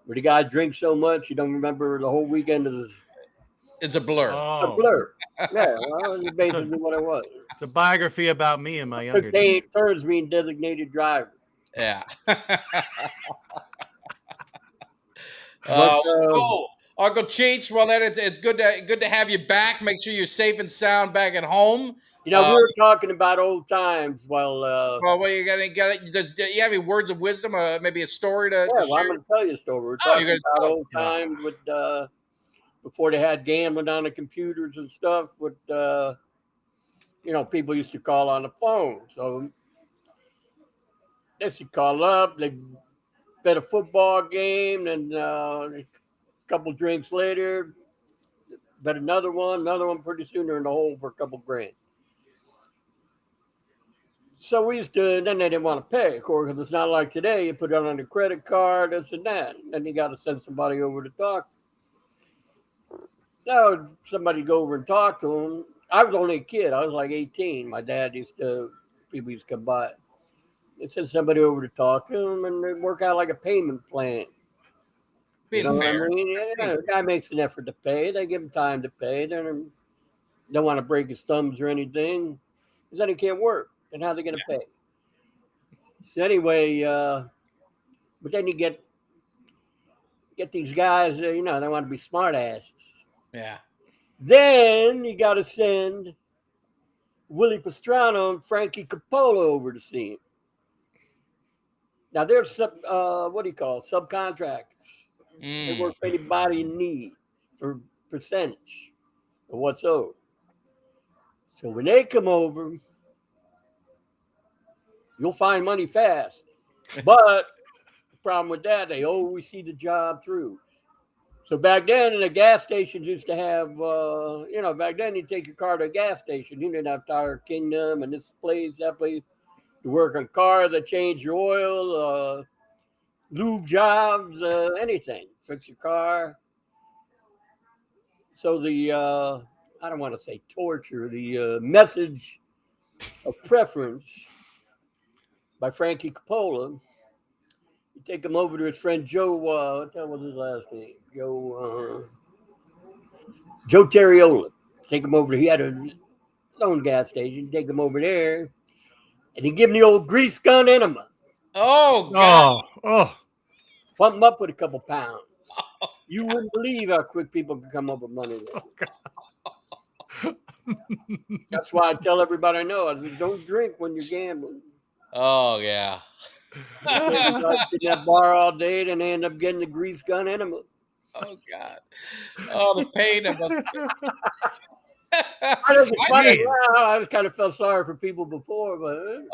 where the guy drinks so much you don't remember the whole weekend is It's a blur. a blur. Yeah, well, that's basically what it was. It's a biography about me and my younger days. Turns me in designated driver. Yeah. But, cool. Uncle Cheech, well, then it's good to have you back. Make sure you're safe and sound back at home. we were talking about old times. Well, well, you got it. Do you have any words of wisdom? Maybe a story to I'm share? going to tell you a story. We're talking about old times with before they had gambling on the computers and stuff. With people used to call on the phone. So they used to call up. They bet a football game, and a couple drinks later, bet another one. Pretty soon they're in the hole for a couple grand. So we used to, then they didn't want to pay, of course, because it's not like today. You put it on a credit card, this and that. Then you got to send somebody over to talk. So somebody go over and talk to them. I was only a kid. I was like 18. My dad people used to come by. They sent somebody over to talk to them, and they work out like a payment plan. Being fair. What I mean? Yeah, the guy makes an effort to pay. They give him time to pay. They don't want to break his thumbs or anything, because then he can't work. And how are they going to pay? So anyway, but then you get these guys, they want to be smart asses. Yeah. Then you got to send Willie Pastrana and Frankie Coppola over to see him. Now they're subcontractors. They work for anybody in need for percentage of what's owed. So when they come over, you'll find money fast. But the problem with that, they always see the job through. So back then, the gas stations used to have, back then you take your car to a gas station. You didn't have Tire Kingdom and this place, that place. To work on cars, they change your oil, lube jobs, anything. Fix your car. So the, I don't want to say torture, the message of preference by Frankie Coppola. You take him over to his friend Joe, what the hell was his last name? Joe Terriola. Take him over. He had a own gas station. Take him over there. And he give him the old grease gun enema. Oh, God. Oh. Pump him up with a couple pounds. You wouldn't believe how quick people can come up with money. That's why I tell everybody I know. I said, don't drink when you're gambling. Oh, yeah. Sit in that bar all day, then they end up getting the grease gun enema. Oh, God. Oh, the pain that must be. I think it's funny did. now. I just kind of felt sorry for people before, but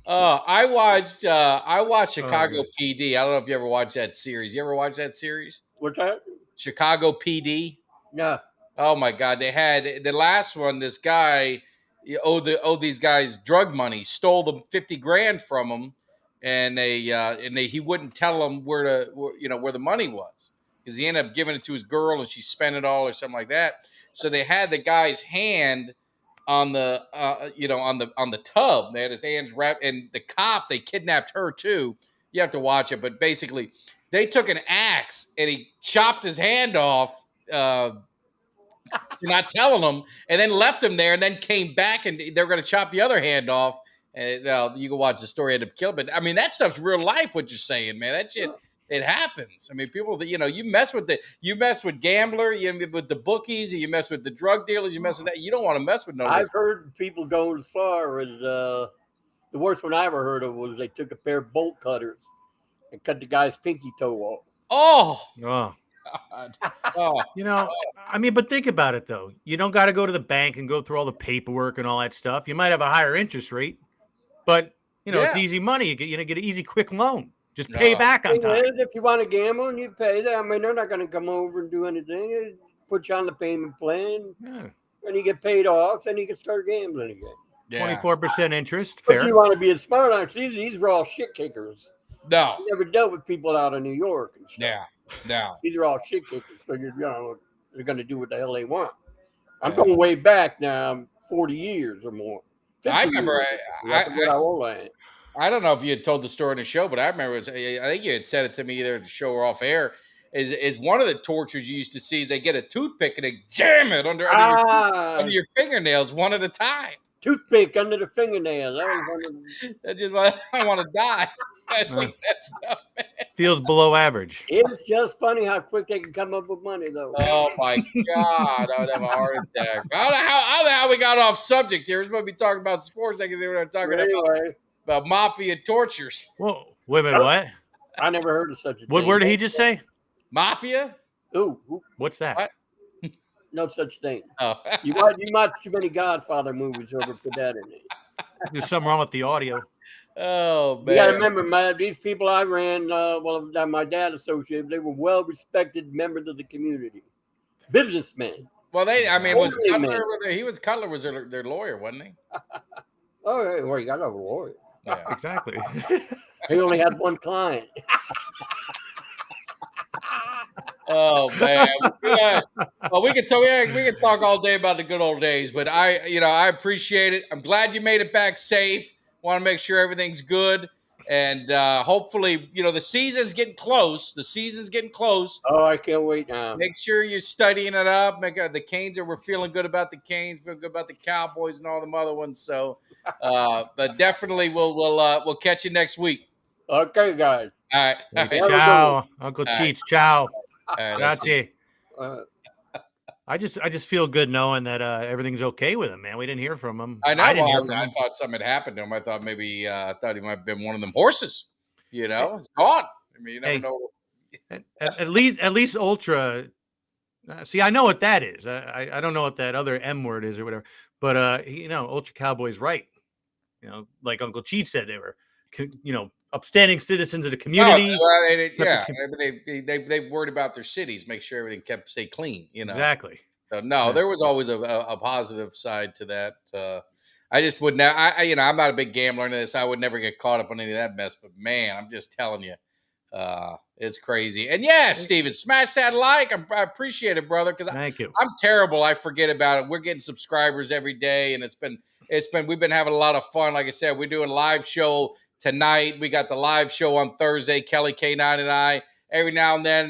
Oh, I watched Chicago God. PD. I don't know if you ever watched that series. You ever watch that series? what's that? Chicago PD. Yeah. Oh my God! They had the last one. This guy owed these guys drug money. Stole them 50 grand from them, and he wouldn't tell them where the money was, because he ended up giving it to his girl and she spent it all or something like that. So they had the guy's hand on the on the tub. They had his hands wrapped, and the cop, they kidnapped her too. You have to watch it, but basically they took an axe and he chopped his hand off. Not telling them, and then left him there, and then came back, and they're going to chop the other hand off. And you can watch the story end up killing. But I mean, that stuff's real life. What you're saying, man, that shit, it happens. I mean, people that you mess with gambler, with the bookies, you mess with the drug dealers, you mess with that. You don't want to mess with no. I've heard people go as far as the worst one I ever heard of was they took a pair of bolt cutters and cut the guy's pinky toe off. Oh, Oh. God. Oh, I mean, but think about it though. You don't got to go to the bank and go through all the paperwork and all that stuff. You might have a higher interest rate, but it's Yeah. easy money. You get an easy, quick loan. Just pay back on Thing time. is, if you want to gamble and you pay that, I mean, they're not going to come over and do anything. They put you on the payment plan, Yeah. and you get paid off, then you can start gambling again. yeah. 24% interest, But fair. you want to be as smart on these are all shit kickers. No. You never dealt with people out of New York and stuff. Yeah. No. These are all shit kickers. So they're going to do what the hell they want. I'm going way back now, 40 years or more. I remember. I forget how old I am. I don't know if you had told the story in the show, but I remember I think you had said it to me either at the show or off air. Is one of the tortures you used to see is they get a toothpick and they jam it under your fingernails one at a time. Toothpick under the fingernail. That was one of the, That's just I want to die. I think that stuff. Feels below average. it's just funny how quick they can come up with money, though. Oh my God! I would have a heart attack. I don't know how we got off subject here. We're supposed to be talking about sports. I think they were talking about mafia tortures. Whoa, wait a minute, what? I never heard of such a thing. What word did he just say? Mafia? Ooh, What's that? What? no such thing. Oh. You watch too many Godfather movies over put that in there. There's something wrong with the audio. You Oh got to man! remember, these people I ran, that my dad associated, they were well-respected members of the community, businessmen. Well, was Holy Cutler? man. Cutler was their lawyer, wasn't he? Oh, yeah, well, you got a lawyer. Yeah. Exactly. He only had one client. Oh man! Well, we can talk all day about the good old days, but I appreciate it. I'm glad you made it back safe. Want to make sure everything's good, and hopefully, the season's getting close. The season's getting close. Oh, I can't wait now. Make sure you're studying it up. The Canes we're feeling good about the Canes, feeling good about the Cowboys and all them other ones. So, but definitely we'll catch you next week. Okay, guys. All right. All right. Ciao, Uncle Cheech. Ciao. All right, let's see. Grazie. I just feel good knowing that everything's okay with him, man. We didn't hear from him. I know. didn't hear from I him. thought something had happened to him. I thought maybe he might have been one of them horses. It's gone. I mean, you never know. At least Ultra. See, I know what that is. I don't know what that other M word is or whatever. But Ultra Cowboy's right. Like Uncle Cheech said, they were, upstanding citizens of the community. They worried about their cities, make sure everything stay clean. Exactly. So no, there was always a positive side to that. I just would now. I'm not a big gambler into this. I would never get caught up on any of that mess. But man, I'm just telling you, it's crazy. And yeah, Steven, smash that like. I appreciate it, brother. Because Thank you. I'm terrible. I forget about it. We're getting subscribers every day, and we've been having a lot of fun. Like I said, we're doing a live show tonight. We got the live show on Thursday. Kelly K9 and I. Every now and then,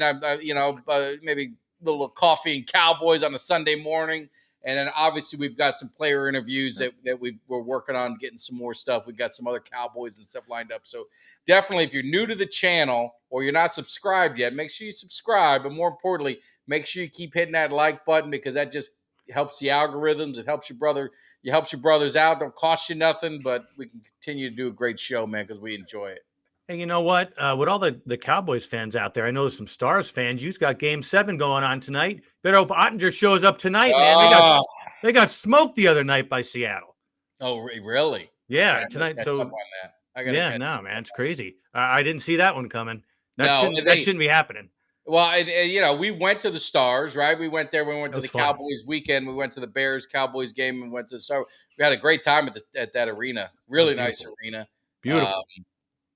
maybe a little coffee and Cowboys on a Sunday morning. And then obviously we've got some player interviews that we're working on, getting some more stuff. We've got some other Cowboys and stuff lined up. So definitely, if you're new to the channel or you're not subscribed yet, make sure you subscribe. But more importantly, make sure you keep hitting that like button, because that just helps the algorithms. It helps your brothers out. Don't cost you nothing, but we can continue to do a great show, man, because we enjoy it. And you know what? With all the Cowboys fans out there, I know there's some Stars fans. You've got Game 7 going on tonight. Better hope Ottinger shows up tonight, man. They got smoked the other night by Seattle. Oh, really? Yeah, Okay, I gotta tonight. catch up So on that. I gotta yeah, catch no, up man, on it's that. crazy. I didn't see that one coming. That No, shouldn't that shouldn't be happening. well, and we went to the Stars, right? We went there. We went It to was the fun. Cowboys weekend. We went to the Bears Cowboys game and went to the Star. We had a great time at that arena. That was Really nice beautiful. arena. Uh, Beautiful.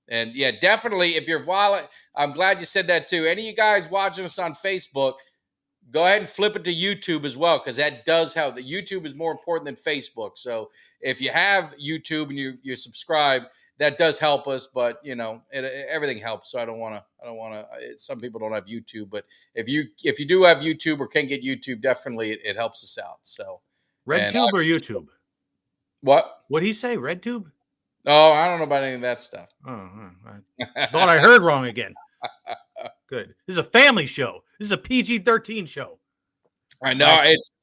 and yeah, definitely. If you're violent, I'm glad you said that too. Any of you guys watching us on Facebook, go ahead and flip it to YouTube as well, because that does help. The YouTube is more important than Facebook. So if you have YouTube and you subscribe, that does help us. But everything helps. So I don't want to. Some people don't have YouTube, but if you do have YouTube or can get YouTube, definitely it helps us out. So and RedTube or YouTube? what? What'd he say? RedTube? Oh, I don't know about any of that stuff. Oh, I thought I heard wrong again. Good. This is a family show. This is a PG-13 show. I know.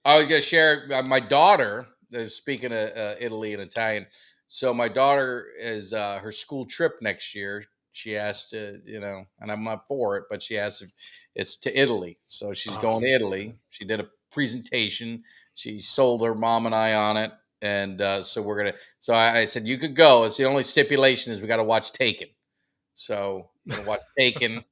I was going to share my daughter. Speaking of Italy and Italian, so my daughter is her school trip next year. She asked, and I'm not for it, but she asked if it's to Italy. So she's going to Italy. She did a presentation. She sold her mom and I on it, and so we're gonna. So I said you could go. It's the only stipulation is we got to watch Taken. So I'm gonna watch Taken.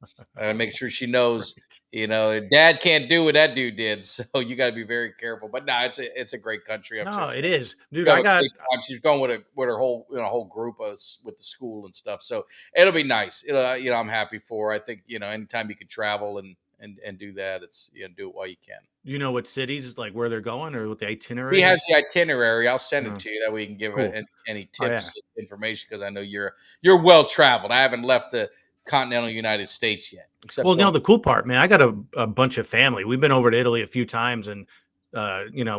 Make sure she knows, dad can't do what that dude did. So you got to be very careful. But no, it's a great country. I'm No, sure it is, dude. she'll I have a got great time. She's going with her whole group with the school and stuff. So it'll be nice. I'm happy for her. I think anytime you can travel and do that, it's do it while you can. you know what cities like where they're going or what the itinerary He has is? the itinerary. I'll send it Oh, to you that way you can give cool. any Oh, yeah. tips, information, because I know you're well traveled. I haven't left the continental United States yet. Except Well, going, the cool part, man, I got a bunch of family. We've been over to Italy a few times, and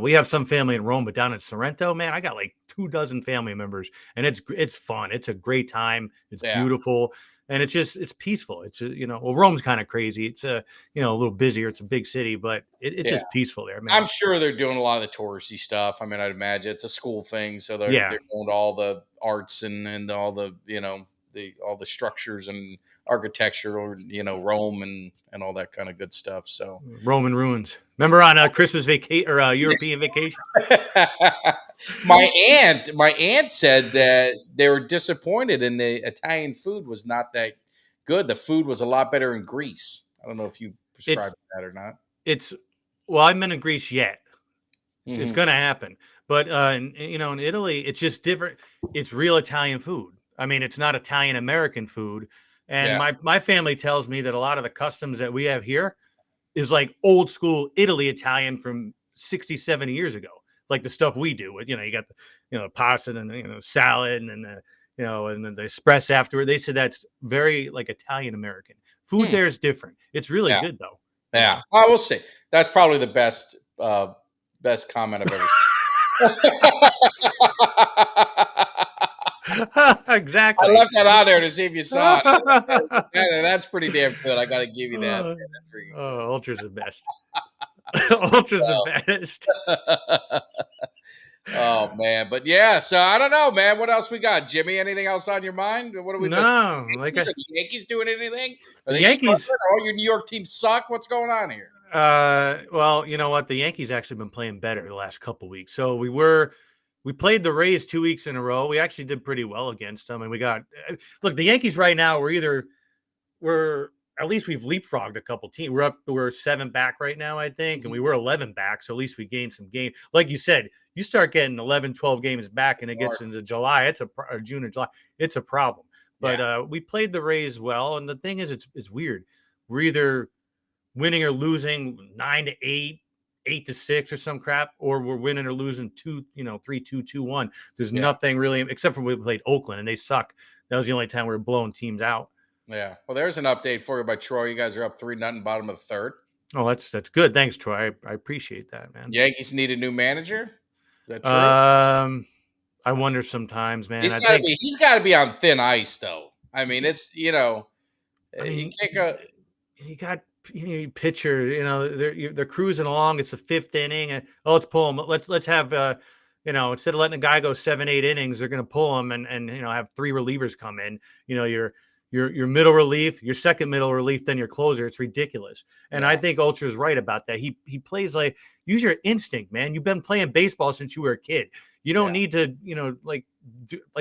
we have some family in Rome, but down in Sorrento, man, I got like 24 family members, and it's fun. It's a great time. It's yeah. beautiful, and it's peaceful. It's well, Rome's kind of crazy. It's a little busier. It's a big city, but it's just peaceful there, man. I'm sure they're doing a lot of the touristy stuff. I mean, I'd imagine it's a school thing, so they're Yeah. going to all the arts and all the all the structures and architecture, or Rome and all that kind of good stuff. So Roman ruins. Remember on Christmas vacation or European vacation? my aunt said that they were disappointed in the Italian food was not that good. The food was a lot better in Greece. I don't know if you prescribe to that or not. Well, I haven't been in Greece yet. It's Mhm. going to happen. But in Italy, it's just different. It's real Italian food. I mean, it's not Italian American food. And Yeah. my family tells me that a lot of the customs that we have here is like old school Italy Italian from 60, 70 years ago. Like the stuff we do with, you got the pasta and salad and then and then the espresso afterward. They said that's very like Italian American. Food there is different. It's really Yeah. good though. Yeah, I will say that's probably the best comment I've ever seen. Exactly. I left that out there to see if you saw it. That's pretty damn good. I got to give you that. Man. That's pretty good. Ultra's the best. Ultra's the best. Oh man, but yeah. So I don't know, man. What else we got, Jimmy? Anything else on your mind? What are we missing? No, Are the Yankees doing anything? Are the they Yankees. struggling? All your New York teams suck. What's going on here? Well, you know what? The Yankees actually been playing better the last couple weeks. So we played the Rays 2 weeks in a row. We actually did pretty well against them, and we got look. The Yankees right now we're at least we've leapfrogged a couple teams. We're 7 back right now, I think, and we were 11 back. So at least we gained some game. Like you said, you start getting 11, 12 games back, and it gets into July. Or June or July. It's a problem. But we played the Rays well, and the thing is, it's weird. We're either winning or losing 9-8, 8-6, or some crap, or we're winning or losing 3-2, 2-1. There's nothing really, except for we played Oakland and they suck. That was the only time we were blowing teams out. Yeah. Well, there's an update for you by Troy. You guys are up 3-0, bottom of the third. Oh, that's good. Thanks, Troy. I appreciate that, man. Yankees need a new manager. Is that true? I wonder sometimes, man. He's got to be on thin ice, though. I mean, it's you can't go. You got pitcher. They're cruising along. It's the 5th inning. Let's pull them. Let's have instead of letting a guy go 7, 8 innings, they're going to pull him and have 3 relievers come in. Your your middle relief, your second middle relief, then your closer. It's ridiculous. And I think Ultra's right about that. He plays like, use your instinct, man. You've been playing baseball since you were a kid. You don't need to, like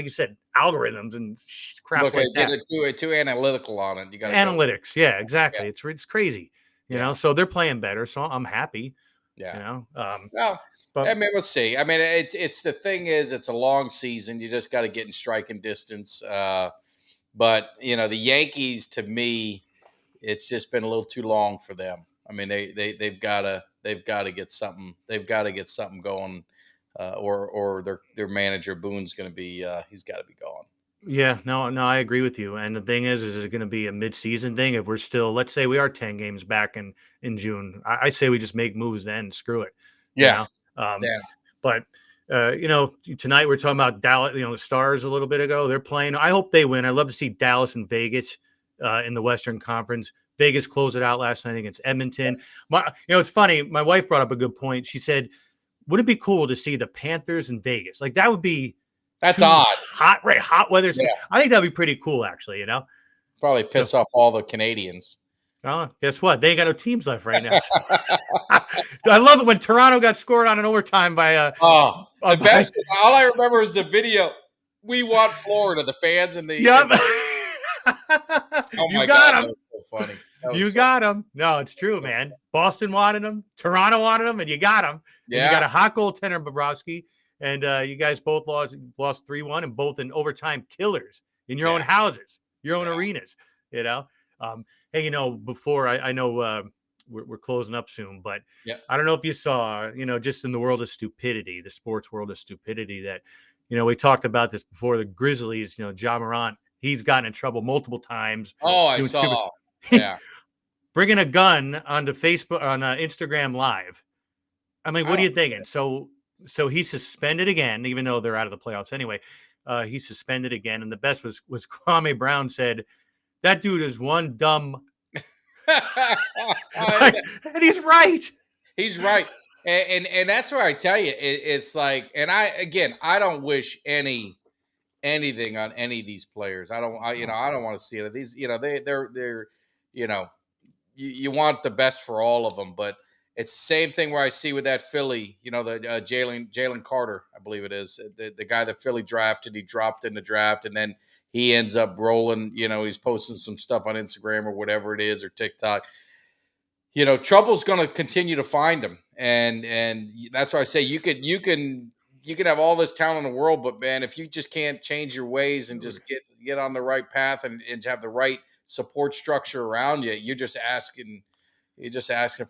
you said, algorithms and crap Look, like that. get too analytical on it. You got analytics. Yeah, exactly. Yeah. It's crazy. You know, so they're playing better. So I'm happy. Yeah. Well, I mean, we'll see. I mean, it's the thing is, it's a long season. You just got to get in striking distance. But the Yankees, to me, it's just been a little too long for them. I mean, they've got to get something. They've got to get something going, or their manager Boone's going to be he's got to be gone. Yeah, no, I agree with you. And the thing is it going to be a mid-season thing? If we're still, let's say we are 10 games back in June, I say we just make moves then. Screw it. Yeah. But tonight we're talking about Dallas. The Stars a little bit ago. They're playing. I hope they win. I'd love to see Dallas and Vegas in the Western Conference. Vegas closed it out last night against Edmonton. It's funny. My wife brought up a good point. She said, "Wouldn't it be cool to see the Panthers in Vegas? Like that would be." That's odd. Hot weather. Yeah. I think that'd be pretty cool, actually. Probably piss off all the Canadians. Oh, guess what? They ain't got no teams left right now. I love it when Toronto got scored on an overtime by the best. All I remember is the video. We want Florida. The fans and the. Yep. Oh my you got God, them. that was so funny. You got them. No, it's true, man. Boston wanted them. Toronto wanted them, and you got them. Yeah. You got a hot goaltender, Bobrovsky. And you guys both lost 3-1 and both in overtime killers in your own houses, your own arenas, Hey, before I know we're closing up soon, but I don't know if you saw, just in the world of stupidity, the sports world of stupidity that, we talked about this before, the Grizzlies, Ja Morant, he's gotten in trouble multiple times. Oh, I saw. Yeah. Bringing a gun onto Facebook, on Instagram Live. I mean, what are you thinking? So he's suspended again, even though they're out of the playoffs anyway. He's suspended again, and the best was Kwame Brown said, "That dude is one dumb," and he's right. He's right, and that's where I tell you, it's like, and I don't wish anything on any of these players. I don't want to see it. These, they're you want the best for all of them, but. It's the same thing where I see with that Philly, the Jalen Carter, I believe it is, the guy that Philly drafted. He dropped in the draft, and then he ends up rolling. He's posting some stuff on Instagram or whatever it is, or TikTok. Trouble's going to continue to find him, and that's why I say you can have all this talent in the world, but man, if you just can't change your ways and just get on the right path and have the right support structure around you, you're just asking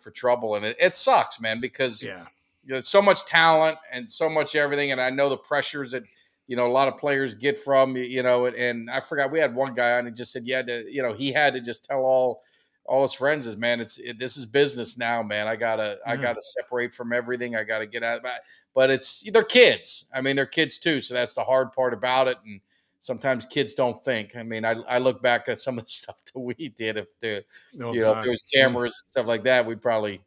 for trouble. And it sucks, man, because so much talent and so much everything. And I know the pressures that, a lot of players get from, and I forgot, we had one guy on, he just said, he had to just tell all his friends is, man, this is business now, man. I gotta separate from everything. I gotta get out of that. But they're kids. I mean, they're kids too. So that's the hard part about it. And sometimes kids don't think. I mean, I look back at some of the stuff that we did. If there was cameras and stuff like that, we'd probably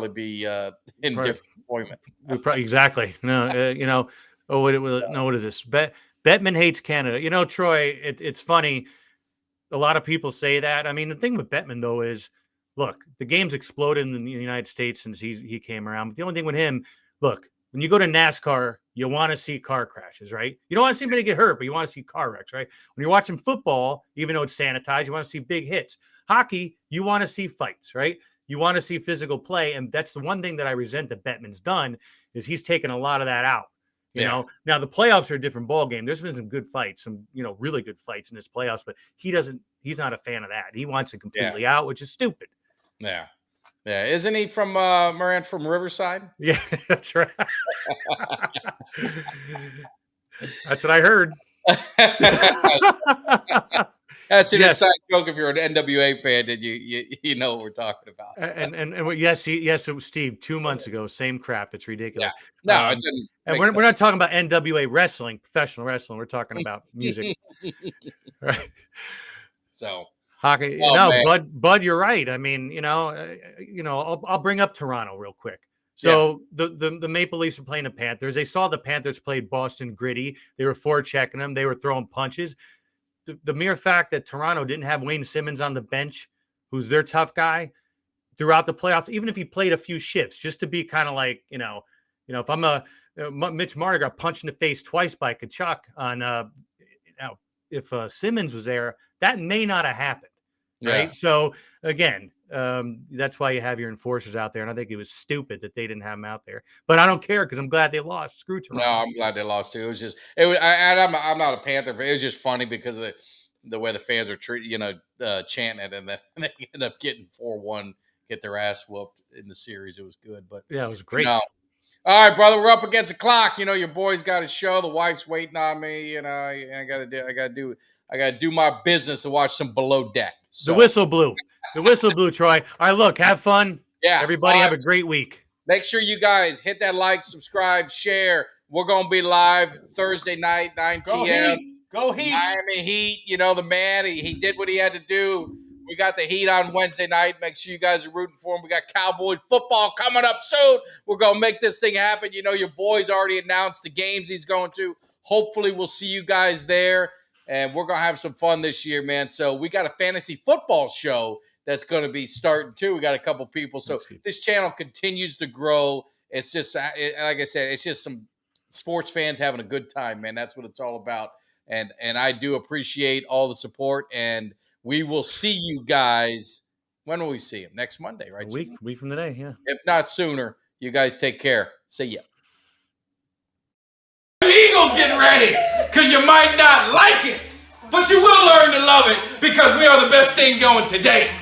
be in different employment. Exactly. No, what is this? Bettman hates Canada. Troy, it's funny. A lot of people say that. I mean, the thing with Bettman though is, look, the game's exploded in the United States since he came around. But the only thing with him, look, when you go to NASCAR, you want to see car crashes, right? You don't want to see anybody get hurt, but you want to see car wrecks, right? When you're watching football, even though it's sanitized, you want to see big hits. Hockey, you want to see fights, right? You want to see physical play. And that's the one thing that I resent that Bettman's done is he's taken a lot of that out. You know, now the playoffs are a different ball game. There's been some good fights, some, really good fights in this playoffs, but he's not a fan of that. He wants it completely out, which is stupid. Yeah. Yeah, isn't he from Morant from Riverside? Yeah, that's right. That's what I heard. That's an inside joke. If you're an NWA fan, then you know what we're talking about. And yes, it was Steve 2 months ago. Same crap. It's ridiculous. Yeah. No, it didn't. And we're not talking about NWA wrestling, professional wrestling. We're talking about music, right? So. Hockey. Bud, you're right. I mean, I'll bring up Toronto real quick. So the Maple Leafs are playing the Panthers. They saw the Panthers played Boston gritty. They were forechecking them. They were throwing punches. the mere fact that Toronto didn't have Wayne Simmons on the bench, who's their tough guy throughout the playoffs, even if he played a few shifts, just to be kind of like, if I'm Mitch Marner got punched in the face twice by Kachuk on, if Simmons was there, that may not have happened. Right. Yeah. So again, that's why you have your enforcers out there. And I think it was stupid that they didn't have them out there, but I don't care because I'm glad they lost. Screw No, Toronto. I'm glad they lost too. It was just, it was, I'm not a Panther fan. It was just funny because of the way the fans are treating, chanting it, and then they end up getting 4-1, get their ass whooped in the series. It was good, but Yeah, it was great. no. All right, brother, we're up against the clock. Your boy's got a show. The wife's waiting on me. I gotta do my business and watch some Below Deck. So, The whistle blew. The whistle blew, Troy. All right, look, have fun. Yeah. Everybody have a great week. Make sure you guys hit that like, subscribe, share. We're gonna be live Thursday night, 9 p.m. Go Heat. Miami Heat. The man. He did what he had to do. We got the Heat on Wednesday night. Make sure you guys are rooting for him. We got Cowboys football coming up soon. We're going to make this thing happen. Your boy's already announced the games he's going to. Hopefully, we'll see you guys there. And we're going to have some fun this year, man. So we got a fantasy football show that's going to be starting, too. We got a couple people. So this channel continues to grow. It's just, like I said, it's just some sports fans having a good time, man. That's what it's all about. And I do appreciate all the support. And we will see you guys. When will we see him? Next Monday, right? A week from today, yeah. If not sooner, you guys take care. See ya. The Eagles getting ready, because you might not like it, but you will learn to love it, because we are the best thing going today.